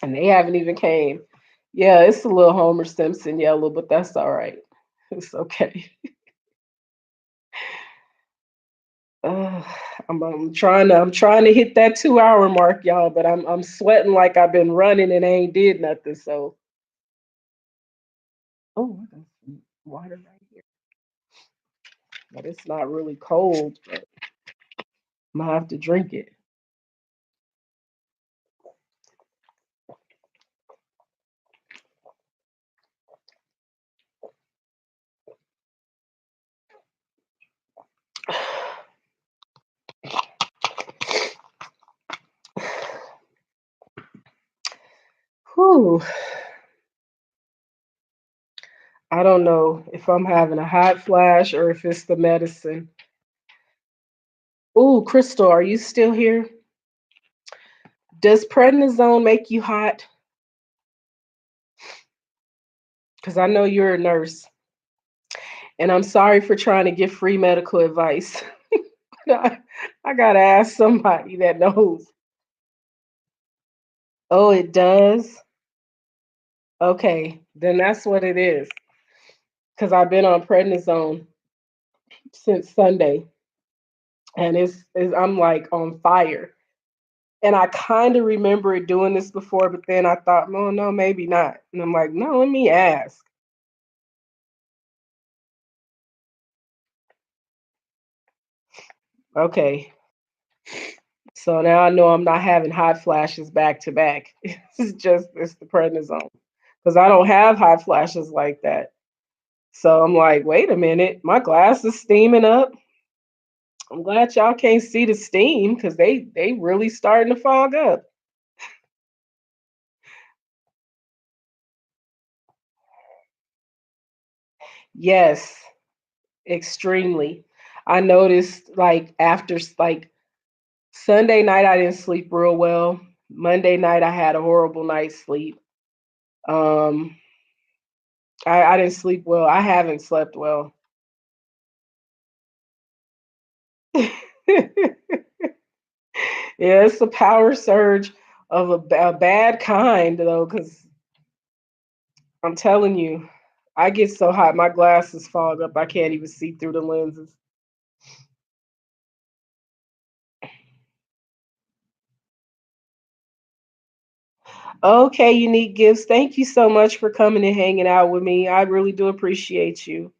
And they haven't even came. Yeah, it's a little Homer Simpson yellow, but that's all right. It's okay. Uh, I'm trying to hit that 2 hour mark, y'all, but I'm sweating like I've been running and ain't did nothing. So oh, I got some water right but it's not really cold. But I'm gonna have to drink it. Whew. I don't know if I'm having a hot flash or if it's the medicine. Ooh, Crystal, are you still here? Does prednisone make you hot? Because I know you're a nurse, and I'm sorry for trying to give free medical advice. I, I gotta ask somebody that knows. Oh, it does? Okay, then that's what it is. Because I've been on prednisone since Sunday, and I'm like on fire. And I kind of remember it doing this before, but then I thought, no, no, maybe not. And I'm like, no, let me ask. Okay, so now I know I'm not having hot flashes back to back. It's the prednisone because I don't have hot flashes like that. So I'm like, wait a minute, my glass is steaming up. I'm glad y'all can't see the steam because they really starting to fog up. Yes, extremely. I noticed like like Sunday night I didn't sleep real well. Monday night I had a horrible night's sleep. Um I didn't sleep well. I haven't slept well. Yeah, it's a power surge of a bad kind though, because I'm telling you, I get so hot my glasses fog up. I can't even see through the lenses. Okay, unique gifts. Thank you so much for coming and hanging out with me. I really do appreciate you.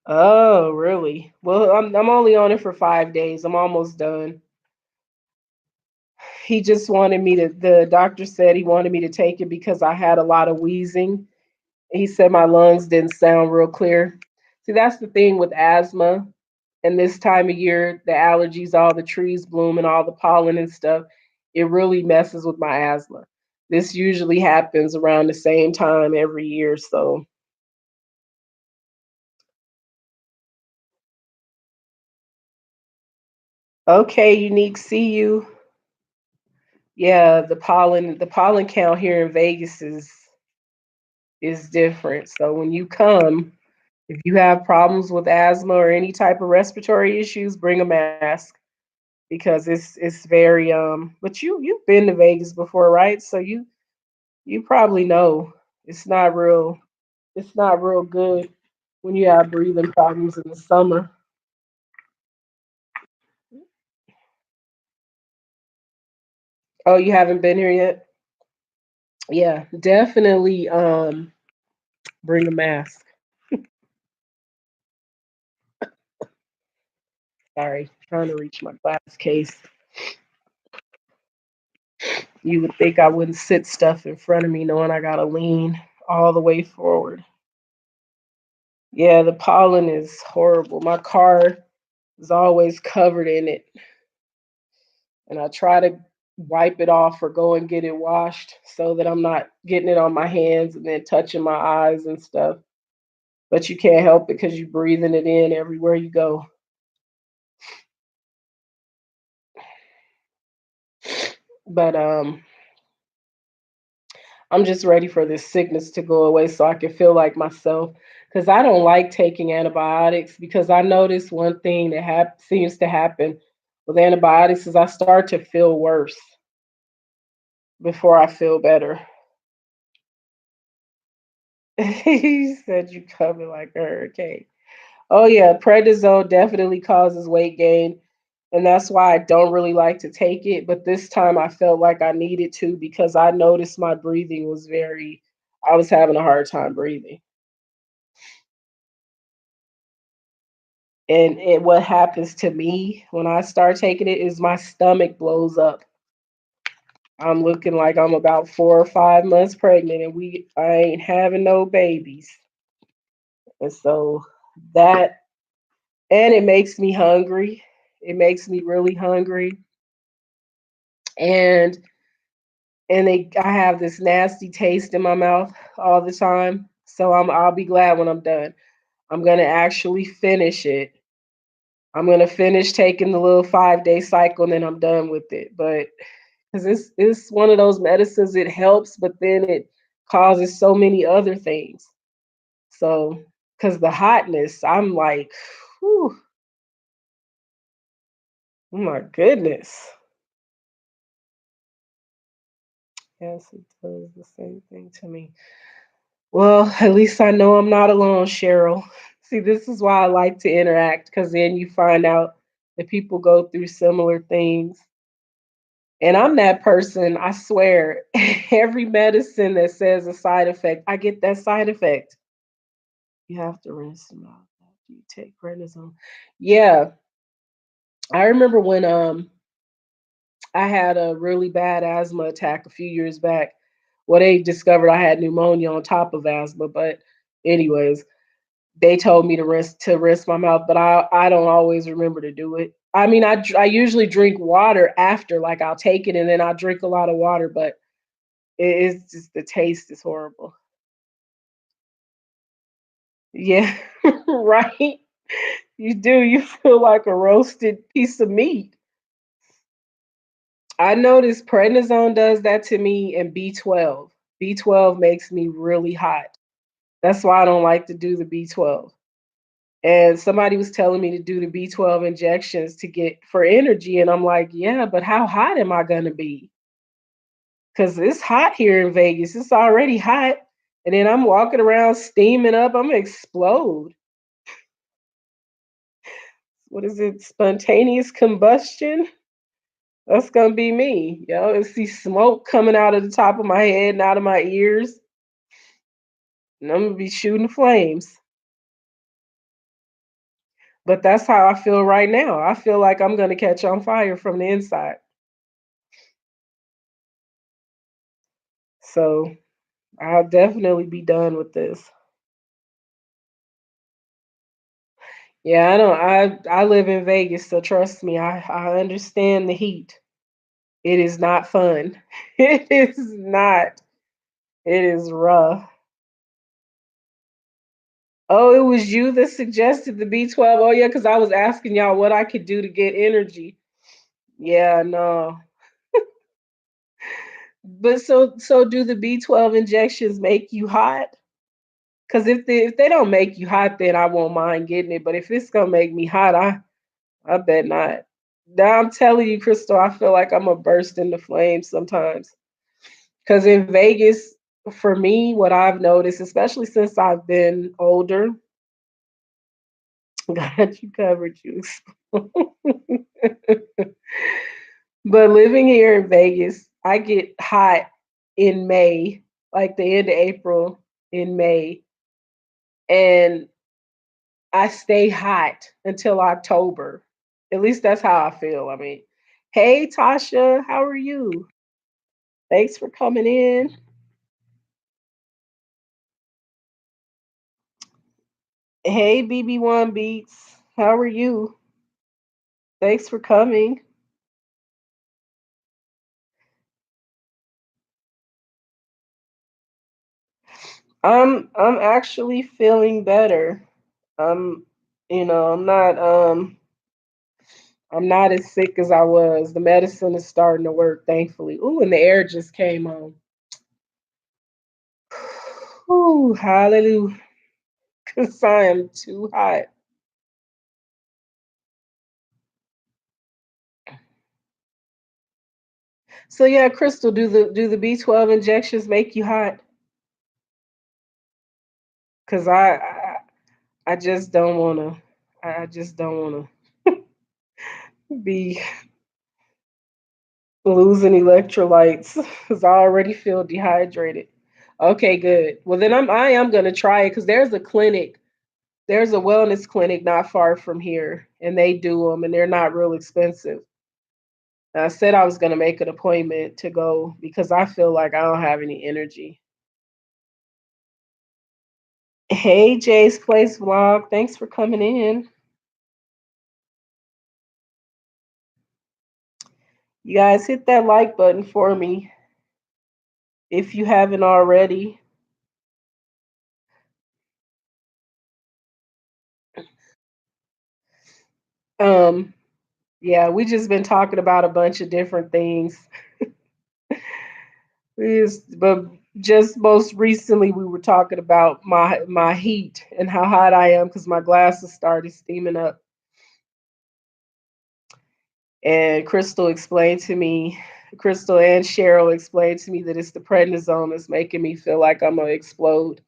Oh, really? Well, I'm only on it for 5 days. I'm almost done. He just wanted me to. The doctor said he wanted me to take it because I had a lot of wheezing. He said my lungs didn't sound real clear. See, that's the thing with asthma. And this time of year, the allergies, all the trees bloom and all the pollen and stuff, it really messes with my asthma. This usually happens around the same time every year. So, okay, unique. See you. Yeah, the pollen count here in Vegas is different. So when you come, if you have problems with asthma or any type of respiratory issues, bring a mask because it's very but you've been to Vegas before, right? So you probably know it's not real it's not real good when you have breathing problems in the summer. Oh, you haven't been here yet? Yeah, definitely bring a mask. Sorry, trying to reach my glass case. You would think I wouldn't sit stuff in front of me knowing I gotta lean all the way forward. Yeah, the pollen is horrible. My car is always covered in it, and I try to wipe it off or go and get it washed so that I'm not getting it on my hands and then touching my eyes and stuff. But you can't help it because you're breathing it in everywhere you go. But I'm just ready for this sickness to go away so I can feel like myself. Because I don't like taking antibiotics because I notice one thing that seems to happen with antibiotics is I start to feel worse before I feel better. He said you coming like a hurricane. Oh yeah, prednisone definitely causes weight gain, and that's why I don't really like to take it. But this time I felt like I needed to because I noticed my breathing was I was having a hard time breathing. And what happens to me when I start taking it is my stomach blows up. I'm looking like I'm about 4 or 5 months pregnant, and I ain't having no babies. And so that, and it makes me hungry. It makes me really hungry, and I have this nasty taste in my mouth all the time. So I'll be glad when I'm done. I'm gonna actually finish it. I'm gonna finish taking the little 5 day cycle, and then I'm done with it. But because it's one of those medicines, it helps, but then it causes so many other things. So, because the hotness, I'm like, whew, oh my goodness. Yes, it does the same thing to me. Well, at least I know I'm not alone, Cheryl. See, this is why I like to interact because then you find out that people go through similar things. And I'm that person, I swear, every medicine that says a side effect, I get that side effect. You have to rinse them out after you take prednisone. Yeah, I remember when I had a really bad asthma attack a few years back. Well, they discovered I had pneumonia on top of asthma, but anyways, they told me to rinse my mouth, but I don't always remember to do it. I mean, I usually drink water after, like I'll take it and then I'll drink a lot of water, but it's just the taste is horrible. Yeah, right. You do. You feel like a roasted piece of meat. I noticed prednisone does that to me, and B12. B12 makes me really hot. That's why I don't like to do the B12. And somebody was telling me to do the B12 injections to get for energy. And I'm like, yeah, but how hot am I going to be? Because it's hot here in Vegas. It's already hot. And then I'm walking around steaming up. I'm going to explode. What is it? Spontaneous combustion? That's going to be me. I see smoke coming out of the top of my head and out of my ears. And I'm going to be shooting flames. But that's how I feel right now. I feel like I'm going to catch on fire from the inside. So I'll definitely be done with this. Yeah, I don't I live in Vegas, so trust me, I understand the heat. It is not fun. It is not. It is rough. Oh, it was you that suggested the B12. Oh yeah, because I was asking y'all what I could do to get energy. Yeah, no. But so do the B12 injections make you hot? Because if they don't make you hot, then I won't mind getting it. But if it's gonna make me hot, I bet not. Now I'm telling you, Crystal, I feel like I'm gonna burst into flames sometimes. Because in Vegas, for me, what I've noticed, especially since I've been older, got you covered, you. But living here in Vegas, I get hot in May, like the end of April in May, and I stay hot until October. At least that's how I feel. I mean, hey Tasha, how are you? Thanks for coming in. Hey BB1 Beats, how are you? Thanks for coming. I'm actually feeling better. I'm I'm not as sick as I was. The medicine is starting to work, thankfully. Ooh, and the air just came on. Ooh, hallelujah. Cause I am too hot. So yeah, Crystal, do the B12 injections make you hot? Cause I just don't wanna I just don't wanna be losing electrolytes because I already feel dehydrated. Okay, good. Well then I am gonna try it because there's a wellness clinic not far from here, and they do them, and they're not real expensive. And I said I was gonna make an appointment to go because I feel like I don't have any energy. Hey, Jay's Place Vlog, thanks for coming in. You guys hit that like button for me if you haven't already. Um, yeah, we just been talking about a bunch of different things. But just most recently we were talking about my heat and how hot I am because my glasses started steaming up. And Crystal and Cheryl explained to me that it's the prednisone that's making me feel like I'm gonna explode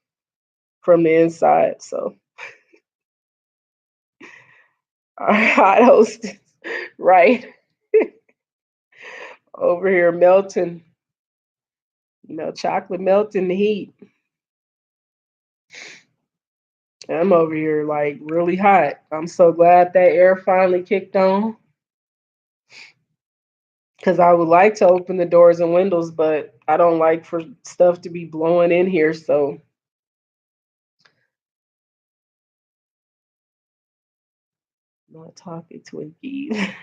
from the inside. So our hot hostess, right over here melting, chocolate melting the heat. I'm over here like really hot. I'm so glad that air finally kicked on because I would like to open the doors and windows, but I don't like for stuff to be blowing in here. So not talking Twinkies.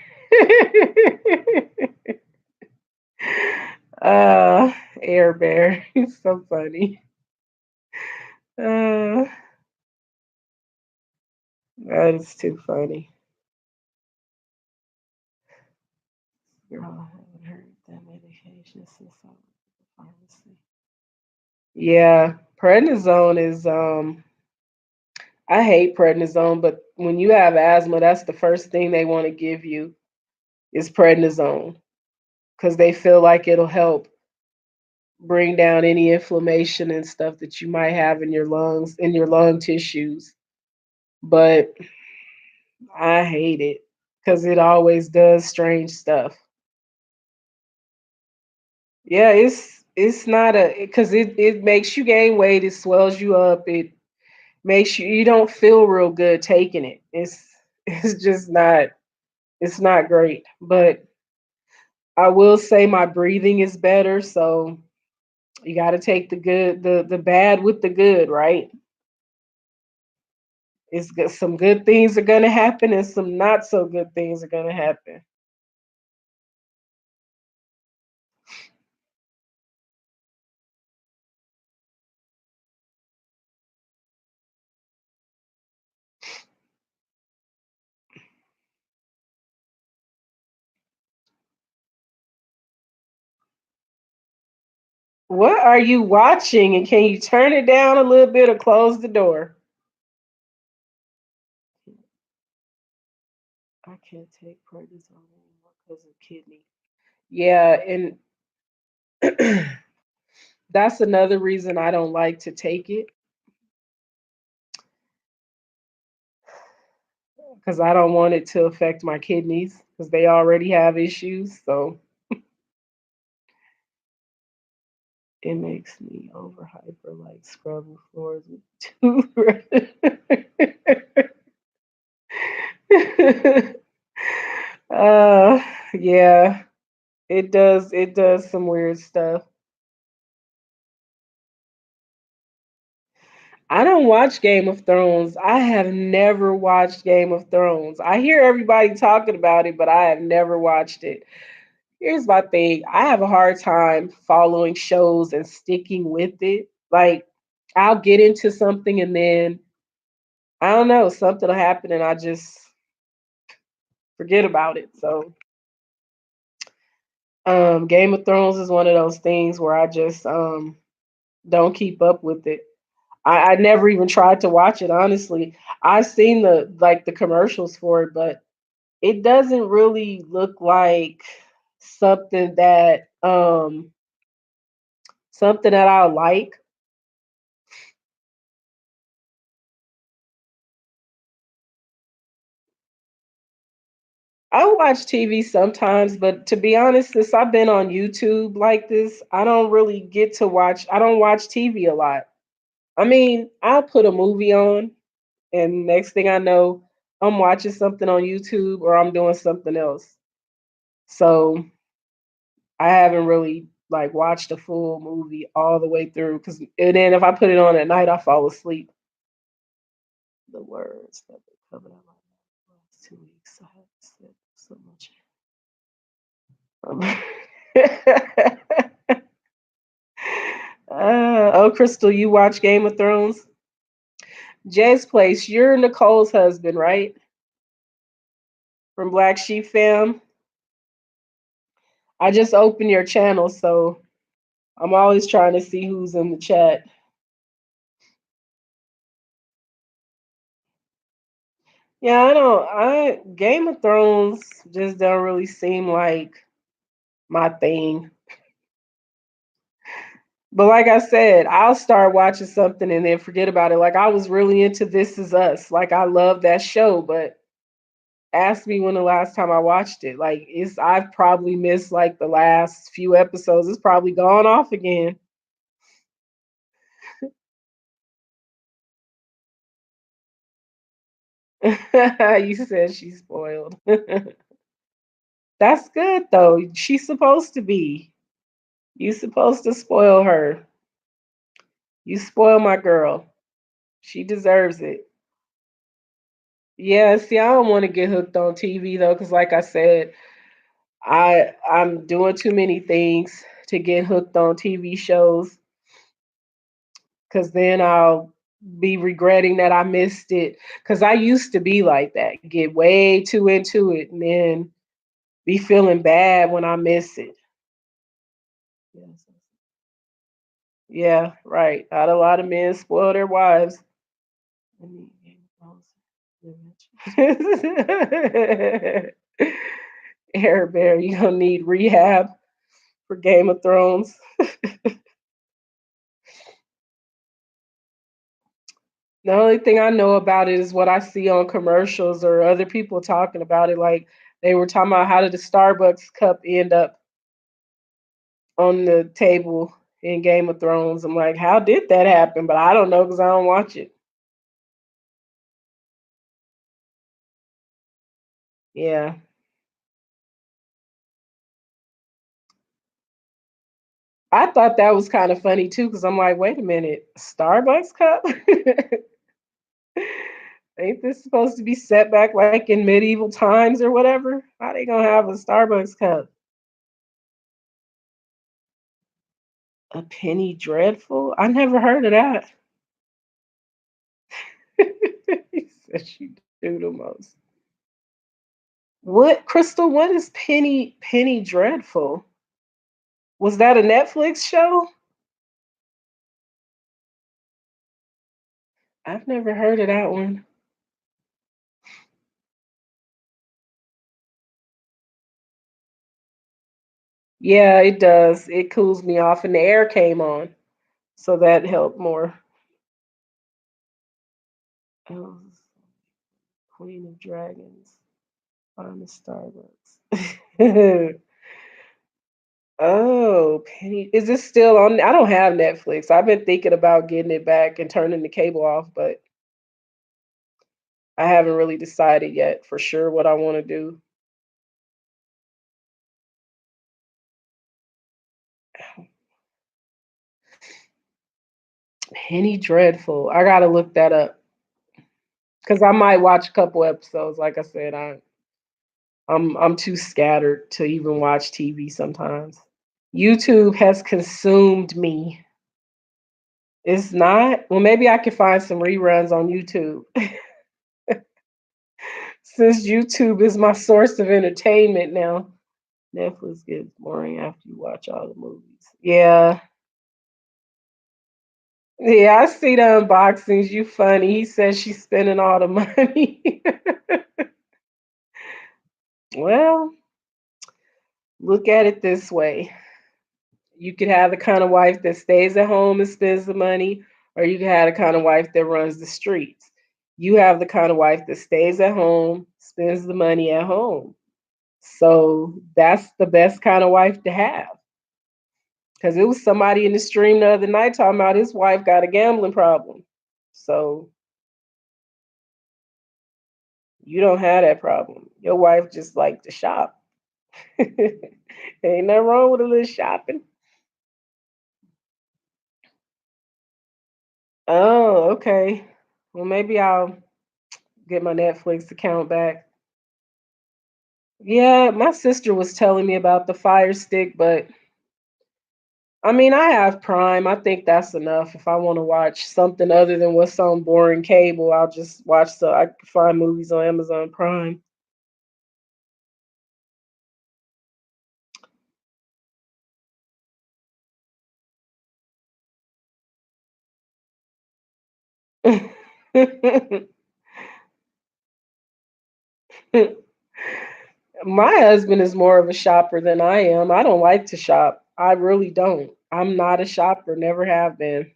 uh, Air Bear, he's so funny. Uh, that is too funny. Girl, I haven't heard that medication since I was at the pharmacy. Yeah, prednisone is I hate prednisone, but when you have asthma, that's the first thing they want to give you is prednisone because they feel like it'll help bring down any inflammation and stuff that you might have in your lungs, in your lung tissues. But I hate it because it always does strange stuff. Yeah, it's not a because it makes you gain weight, it swells you up, it makes you don't feel real good taking it. It's just not it's not great. But I will say my breathing is better, so you got to take the bad with the good, right? It's good. Some good things are gonna happen, and some not so good things are gonna happen. What are you watching? And can you turn it down a little bit or close the door? I can't take prednisone anymore because of kidney. Yeah, and that's another reason I don't like to take it because I don't want it to affect my kidneys because they already have issues. So it makes me over hyper like scrubbing floors with toothbrush. uh yeah, it does some weird stuff. I don't watch Game of Thrones. I have never watched Game of Thrones. I hear everybody talking about it, but I have never watched it. Here's my thing. I have a hard time following shows and sticking with it. Like I'll get into something and then I don't know, something will happen and I just forget about it. So Game of Thrones is one of those things where I just don't keep up with it. I never even tried to watch it, honestly. I've seen the commercials for it, but it doesn't really look like something that something that I like. I watch TV sometimes, but to be honest, since I've been on YouTube like this, I don't really get to watch I don't watch TV a lot. I mean, I'll put a movie on, And next thing I know, I'm watching something on YouTube or I'm doing something else. So I haven't really like watched a full movie all the way through because and then if I put it on at night, I fall asleep. The words that they covered up my last 2 weeks. I have said so much. Oh, Crystal, you watch Game of Thrones? Jay's Place, you're Nicole's husband, right? From Black Sheep Fam. I just opened your channel, so I'm always trying to see who's in the chat. Yeah, I don't. I Game of Thrones just don't really seem like my thing. But like I said, I'll start watching something and then forget about it. Like I was really into This Is Us. Like I love that show, but ask me when the last time I watched it. Like it's I've probably missed like the last few episodes. It's probably gone off again. You said she's spoiled. That's good though. She's supposed to be. You supposed to spoil her. You spoil my girl. She deserves it. Yeah, see, I don't want to get hooked on TV though, because like I said, I'm doing too many things to get hooked on TV shows, because then I'll be regretting that I missed it. Because I used to be like that, get way too into it, and then be feeling bad when I miss it. Yes. Yeah, right. Not a lot of men spoil their wives. I need Game of Thrones. Air Bear, you gonna need rehab for Game of Thrones. The only thing I know about it is what I see on commercials or other people talking about it. Like they were talking about how did the Starbucks cup end up on the table in Game of Thrones. I'm like, how did that happen? But I don't know because I don't watch it. Yeah. I thought that was kind of funny too, because I'm like, wait a minute, Starbucks cup? Ain't this supposed to be set back like in medieval times or whatever? How they gonna have a Starbucks cup? A penny dreadful? I never heard of that. He said she do the most. What Crystal? What is Penny Dreadful? Was that a Netflix show? I've never heard of that one. Yeah, it does. It cools me off, and the air came on, so that helped more. Oh, Queen of Dragons. Find the Starbucks. Oh, Penny. Is this still on? I don't have Netflix. I've been thinking about getting it back and turning the cable off, but I haven't really decided yet for sure what I want to do. Penny Dreadful. I gotta look that up because I might watch a couple episodes. Like I said, I'm too scattered to even watch TV sometimes. YouTube has consumed me. It's not. Well, maybe I could find some reruns on YouTube. Since YouTube is my source of entertainment now. Netflix gets boring after you watch all the movies. Yeah. Yeah, I see the unboxings. You funny. He says she's spending all the money. Well, look at it this way. You could have the kind of wife that stays at home and spends the money, or you can have the kind of wife that runs the streets. You have the kind of wife that stays at home, spends the money at home. So that's the best kind of wife to have. Because it was somebody in the stream the other night talking about his wife got a gambling problem. So You don't have that problem. Your wife just like to shop. Ain't nothing wrong with a little shopping. Oh, okay. Well, maybe I'll get my Netflix account back. Yeah, my sister was telling me about the Fire Stick, but I mean, I have Prime. I think that's enough. If I want to watch something other than what's on boring cable, I'll just watch I can find movies on Amazon Prime. My husband is more of a shopper than I am. I don't like to shop. I really don't. I'm not a shopper, never have been.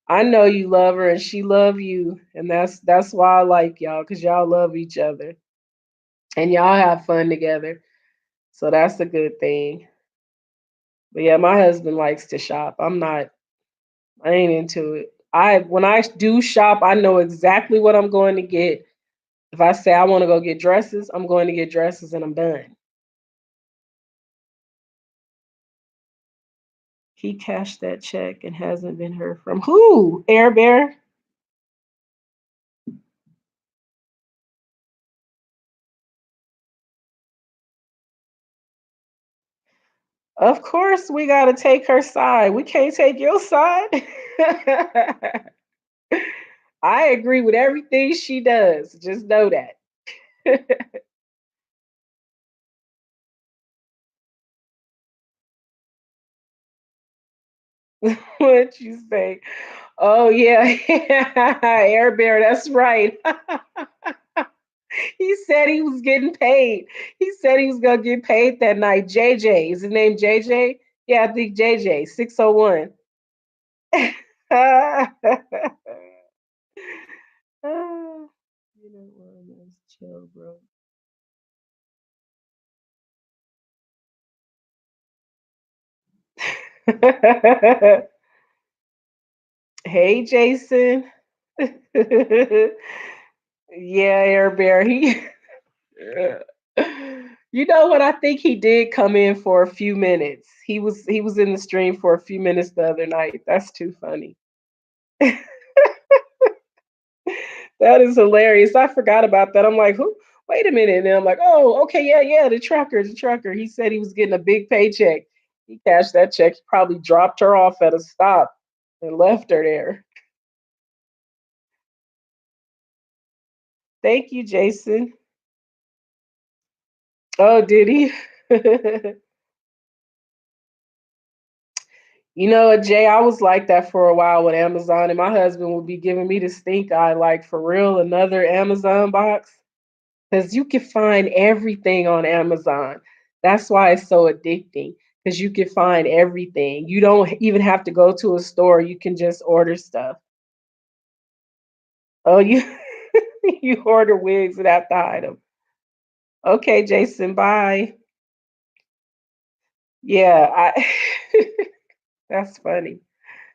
I know you love her and she love you, and that's why I like y'all, cuz y'all love each other and y'all have fun together. So that's a good thing. But yeah, my husband likes to shop. I ain't into it. I When I do shop, I know exactly what I'm going to get. If I say I want to go get dresses, I'm going to get dresses and I'm done. He cashed that check and hasn't been heard from. Who? Air Bear? Of course we gotta take her side. We can't take your side. I agree with everything she does. Just know that. What you say? Oh yeah, Air Bear. That's right. He said he was getting paid. He said he was gonna get paid that night. JJ, is his name JJ? Yeah, I think JJ 601. You know what? Let's chill, bro. Hey, Jason. Yeah, Air Bear. You know what? I think he did come in for a few minutes. He was in the stream for a few minutes the other night. That's too funny. That is hilarious. I forgot about that. I'm like, who? Wait a minute. And I'm like, oh, okay, yeah, yeah, the trucker, the trucker. He said he was getting a big paycheck. He cashed that check. He probably dropped her off at a stop and left her there. Thank you, Jason. Oh, did he? You know what, Jay? I was like that for a while with Amazon, and my husband would be giving me the stink eye, like for real, another Amazon box. Because you can find everything on Amazon. That's why it's so addicting. Because you can find everything. You don't even have to go to a store. You can just order stuff. Oh, you you order wigs and have to hide them. Okay, Jason. Bye. Yeah, I. That's funny.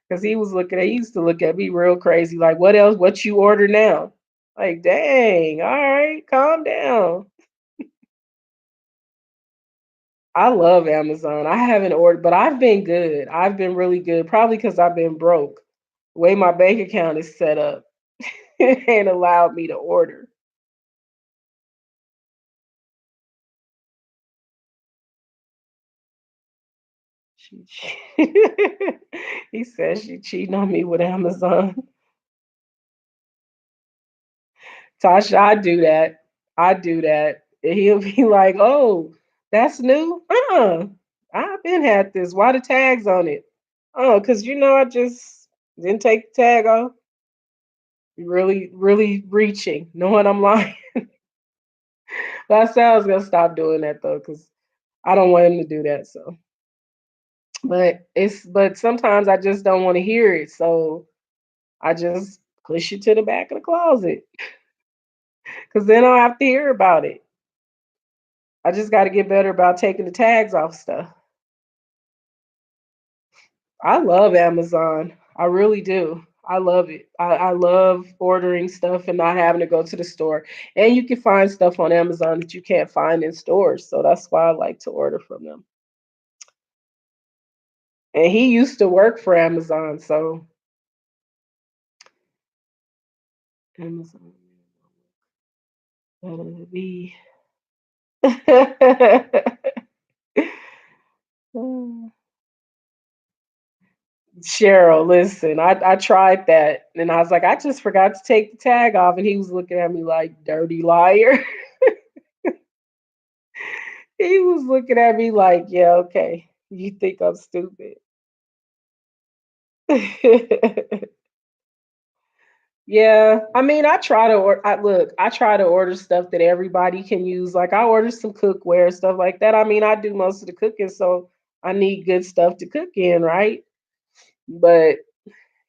Because he used to look at me real crazy, like, what else? What you order now? Like, dang, all right, calm down. I love Amazon. I haven't ordered, but I've been good. I've been really good, probably because I've been broke. The way my bank account is set up, it ain't allowed me to order. He says she cheating on me with Amazon. Tasha, I do that. I do that. And he'll be like, "Oh, that's new. I've been had this. Why the tags on it? Oh, because I just didn't take the tag off. Really, really reaching, knowing I'm lying. But I said I was gonna stop doing that though, because I don't want him to do that. So, but sometimes I just don't want to hear it. So I just push it to the back of the closet, because then I'll have to hear about it. I just got to get better about taking the tags off stuff. I love Amazon. I really do. I love it. I love ordering stuff and not having to go to the store. And you can find stuff on Amazon that you can't find in stores. So that's why I like to order from them. And he used to work for Amazon, so Amazon that'll be Cheryl, listen, I tried that and I was like, I just forgot to take the tag off. And he was looking at me like dirty liar. He was looking at me like, yeah, okay. You think I'm stupid. Yeah, I mean, I try to order stuff that everybody can use. Like I order some cookware, stuff like that. I mean, I do most of the cooking, so I need good stuff to cook in, right? But,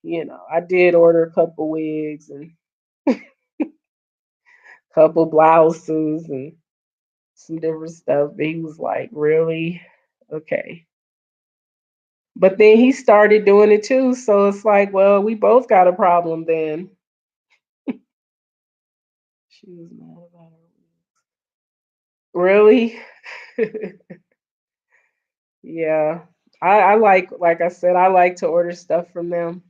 I did order a couple wigs and couple blouses and some different stuff. But he was like, "Really? Okay." But then he started doing it too, so it's like, well, we both got a problem then. She was mad about her Really? Yeah. I like I said, I like to order stuff from them.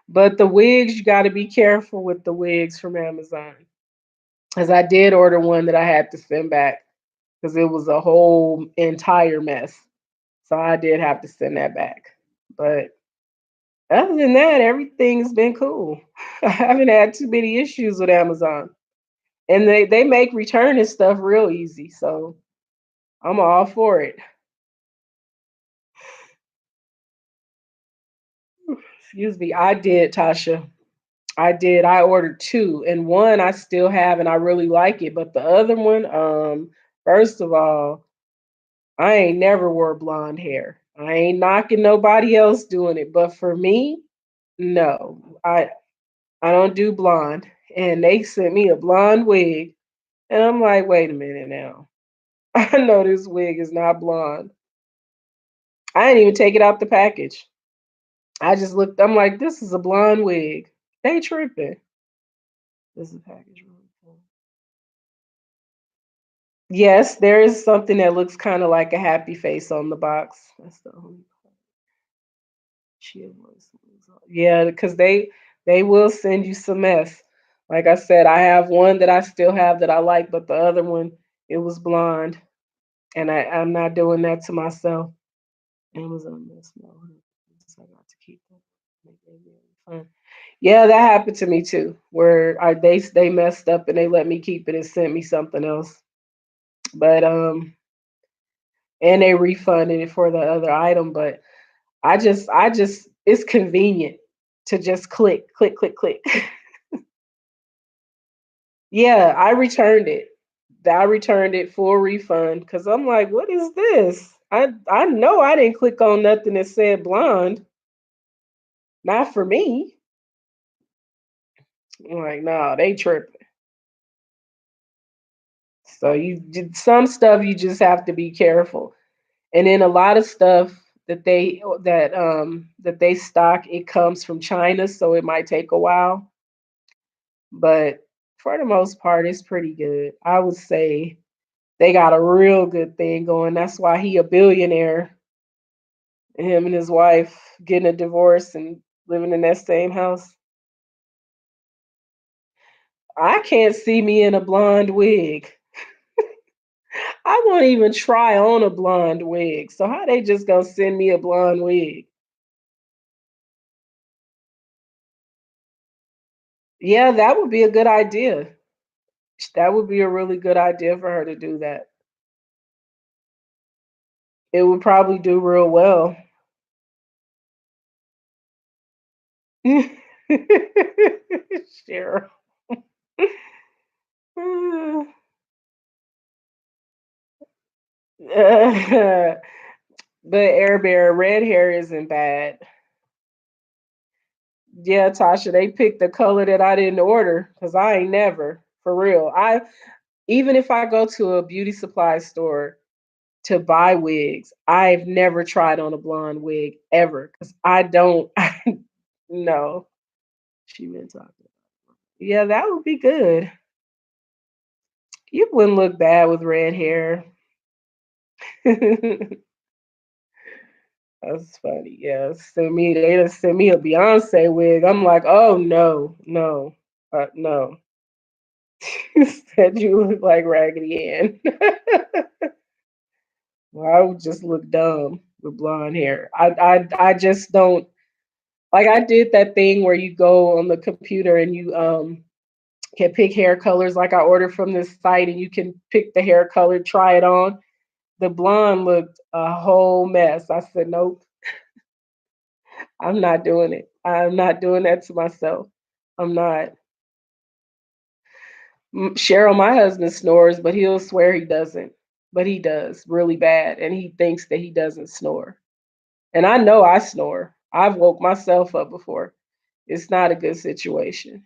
But the wigs, you gotta be careful with the wigs from Amazon. Because I did order one that I had to send back because it was a whole entire mess. So I did have to send that back. But other than that, everything's been cool. I haven't had too many issues with Amazon. And they make returning stuff real easy. So I'm all for it. Excuse me. I did, Tasha. I did. I ordered two, and one I still have, and I really like it. But the other one, first of all, I ain't never wore blonde hair. I ain't knocking nobody else doing it, but for me, no, I don't do blonde. And they sent me a blonde wig, and I'm like, wait a minute now. I know this wig is not blonde. I didn't even take it out the package. I just looked. I'm like, this is a blonde wig. They tripping. This is a package really cool. Yes, there is something that looks kind of like a happy face on the box. That's the only chill voice. Yeah, because they will send you some mess. Like I said, I have one that I still have that I like, but the other one it was blonde, and I'm not doing that to myself. Amazon mess no. I got to keep that. Make it really fun. Yeah, that happened to me too, where they messed up and they let me keep it and sent me something else. But and they refunded it for the other item, but I just it's convenient to just click. Yeah, I returned it full refund because I'm like, what is this? I know I didn't click on nothing that said blonde. Not for me. I'm like, no, they tripping. So some stuff you just have to be careful. And then a lot of stuff that they stock, it comes from China, so it might take a while. But for the most part, it's pretty good. I would say they got a real good thing going. That's why he a billionaire. Him and his wife getting a divorce and living in that same house. I can't see me in a blonde wig. I won't even try on a blonde wig. So how they just gonna send me a blonde wig? Yeah, that would be a good idea. That would be a really good idea for her to do that. It would probably do real well. Cheryl. But Air Bear, red hair isn't bad. Yeah, Tasha, they picked the color that I didn't order because I ain't never, for real. I Even if I go to a beauty supply store to buy wigs, I've never tried on a blonde wig ever because I don't. No, she been talking. Yeah, that would be good. You wouldn't look bad with red hair. That's funny. Yeah, they just sent me a Beyonce wig. I'm like, oh no, no, no. Said you look like Raggedy Ann. Well, I would just look dumb with blonde hair. I just don't like. I did that thing where you go on the computer and you can pick hair colors. Like I ordered from this site and you can pick the hair color, try it on. The blonde looked a whole mess. I said, nope, I'm not doing it. I'm not doing that to myself. I'm not. Cheryl, my husband snores, but he'll swear he doesn't. But he does really bad, and he thinks that he doesn't snore. And I know I snore. I've woke myself up before. It's not a good situation.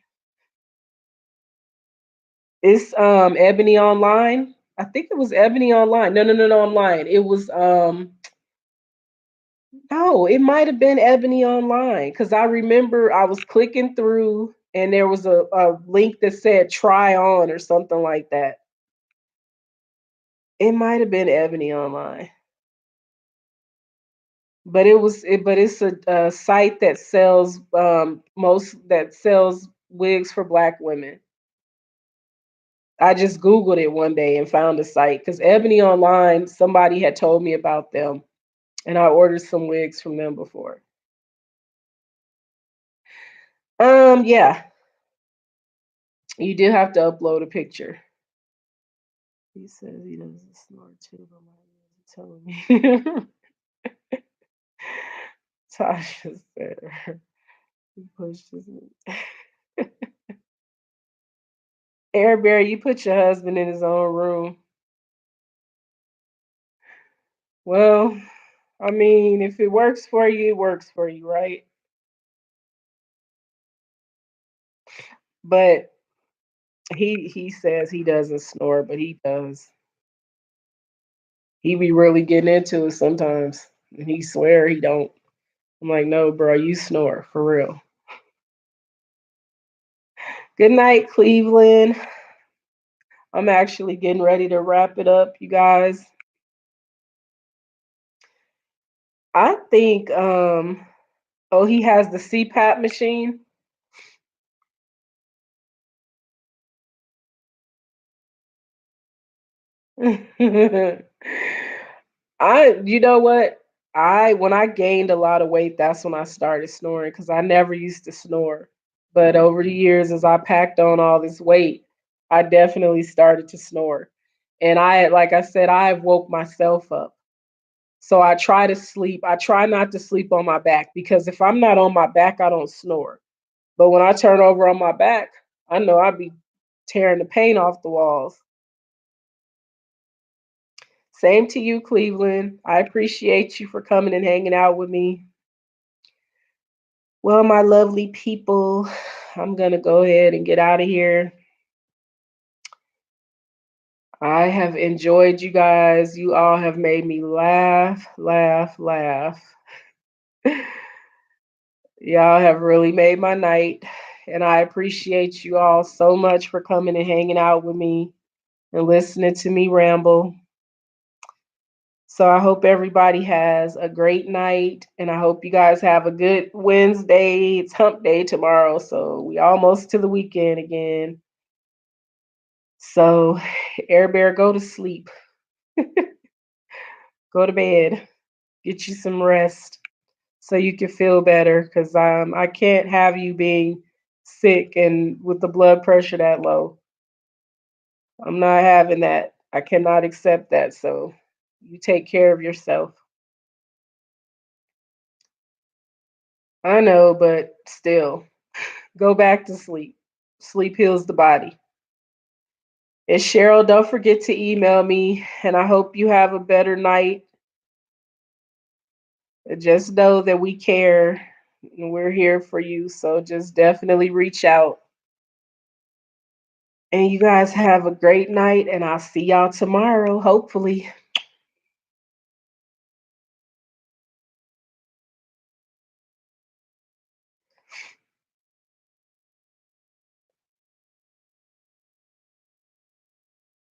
It's Ebony Online. I think it was Ebony Online. No, no, no, no, I'm lying. It was no, it might have been Ebony Online because I remember I was clicking through and there was a link that said try on or something like that. It might have been Ebony Online. But it's a site that sells most that sells wigs for black women. I just Googled it one day and found the site because Ebony Online, somebody had told me about them, and I ordered some wigs from them before. Yeah, you do have to upload a picture. He says he doesn't snore too, but my ears are telling me. Tasha said he pushed his Air Bear, you put your husband in his own room. Well, I mean, if it works for you, it works for you, right? But he says he doesn't snore, but he does. He be really getting into it sometimes. And he swear he don't. I'm like, no, bro, you snore for real. Good night, Cleveland. I'm actually getting ready to wrap it up, you guys. I think oh, he has the CPAP machine. I you know what? I when I gained a lot of weight, that's when I started snoring because I never used to snore. But over the years, as I packed on all this weight, I definitely started to snore. And like I said, I woke myself up. So I try to sleep. I try not to sleep on my back because if I'm not on my back, I don't snore. But when I turn over on my back, I know I'd be tearing the paint off the walls. Same to you, Cleveland. I appreciate you for coming and hanging out with me. Well, my lovely people, I'm going to go ahead and get out of here. I have enjoyed you guys. You all have made me laugh, laugh, laugh. Y'all have really made my night. And I appreciate you all so much for coming and hanging out with me and listening to me ramble. So I hope everybody has a great night and I hope you guys have a good Wednesday. It's hump day tomorrow, so we almost to the weekend again. So Air Bear, go to sleep. Go to bed. Get you some rest so you can feel better cuz I can't have you being sick and with the blood pressure that low. I'm not having that. I cannot accept that. So you take care of yourself. I know, but still, go back to sleep. Sleep heals the body. And Cheryl, don't forget to email me. And I hope you have a better night. Just know that we care and we're here for you. So just definitely reach out. And you guys have a great night. And I'll see y'all tomorrow, hopefully.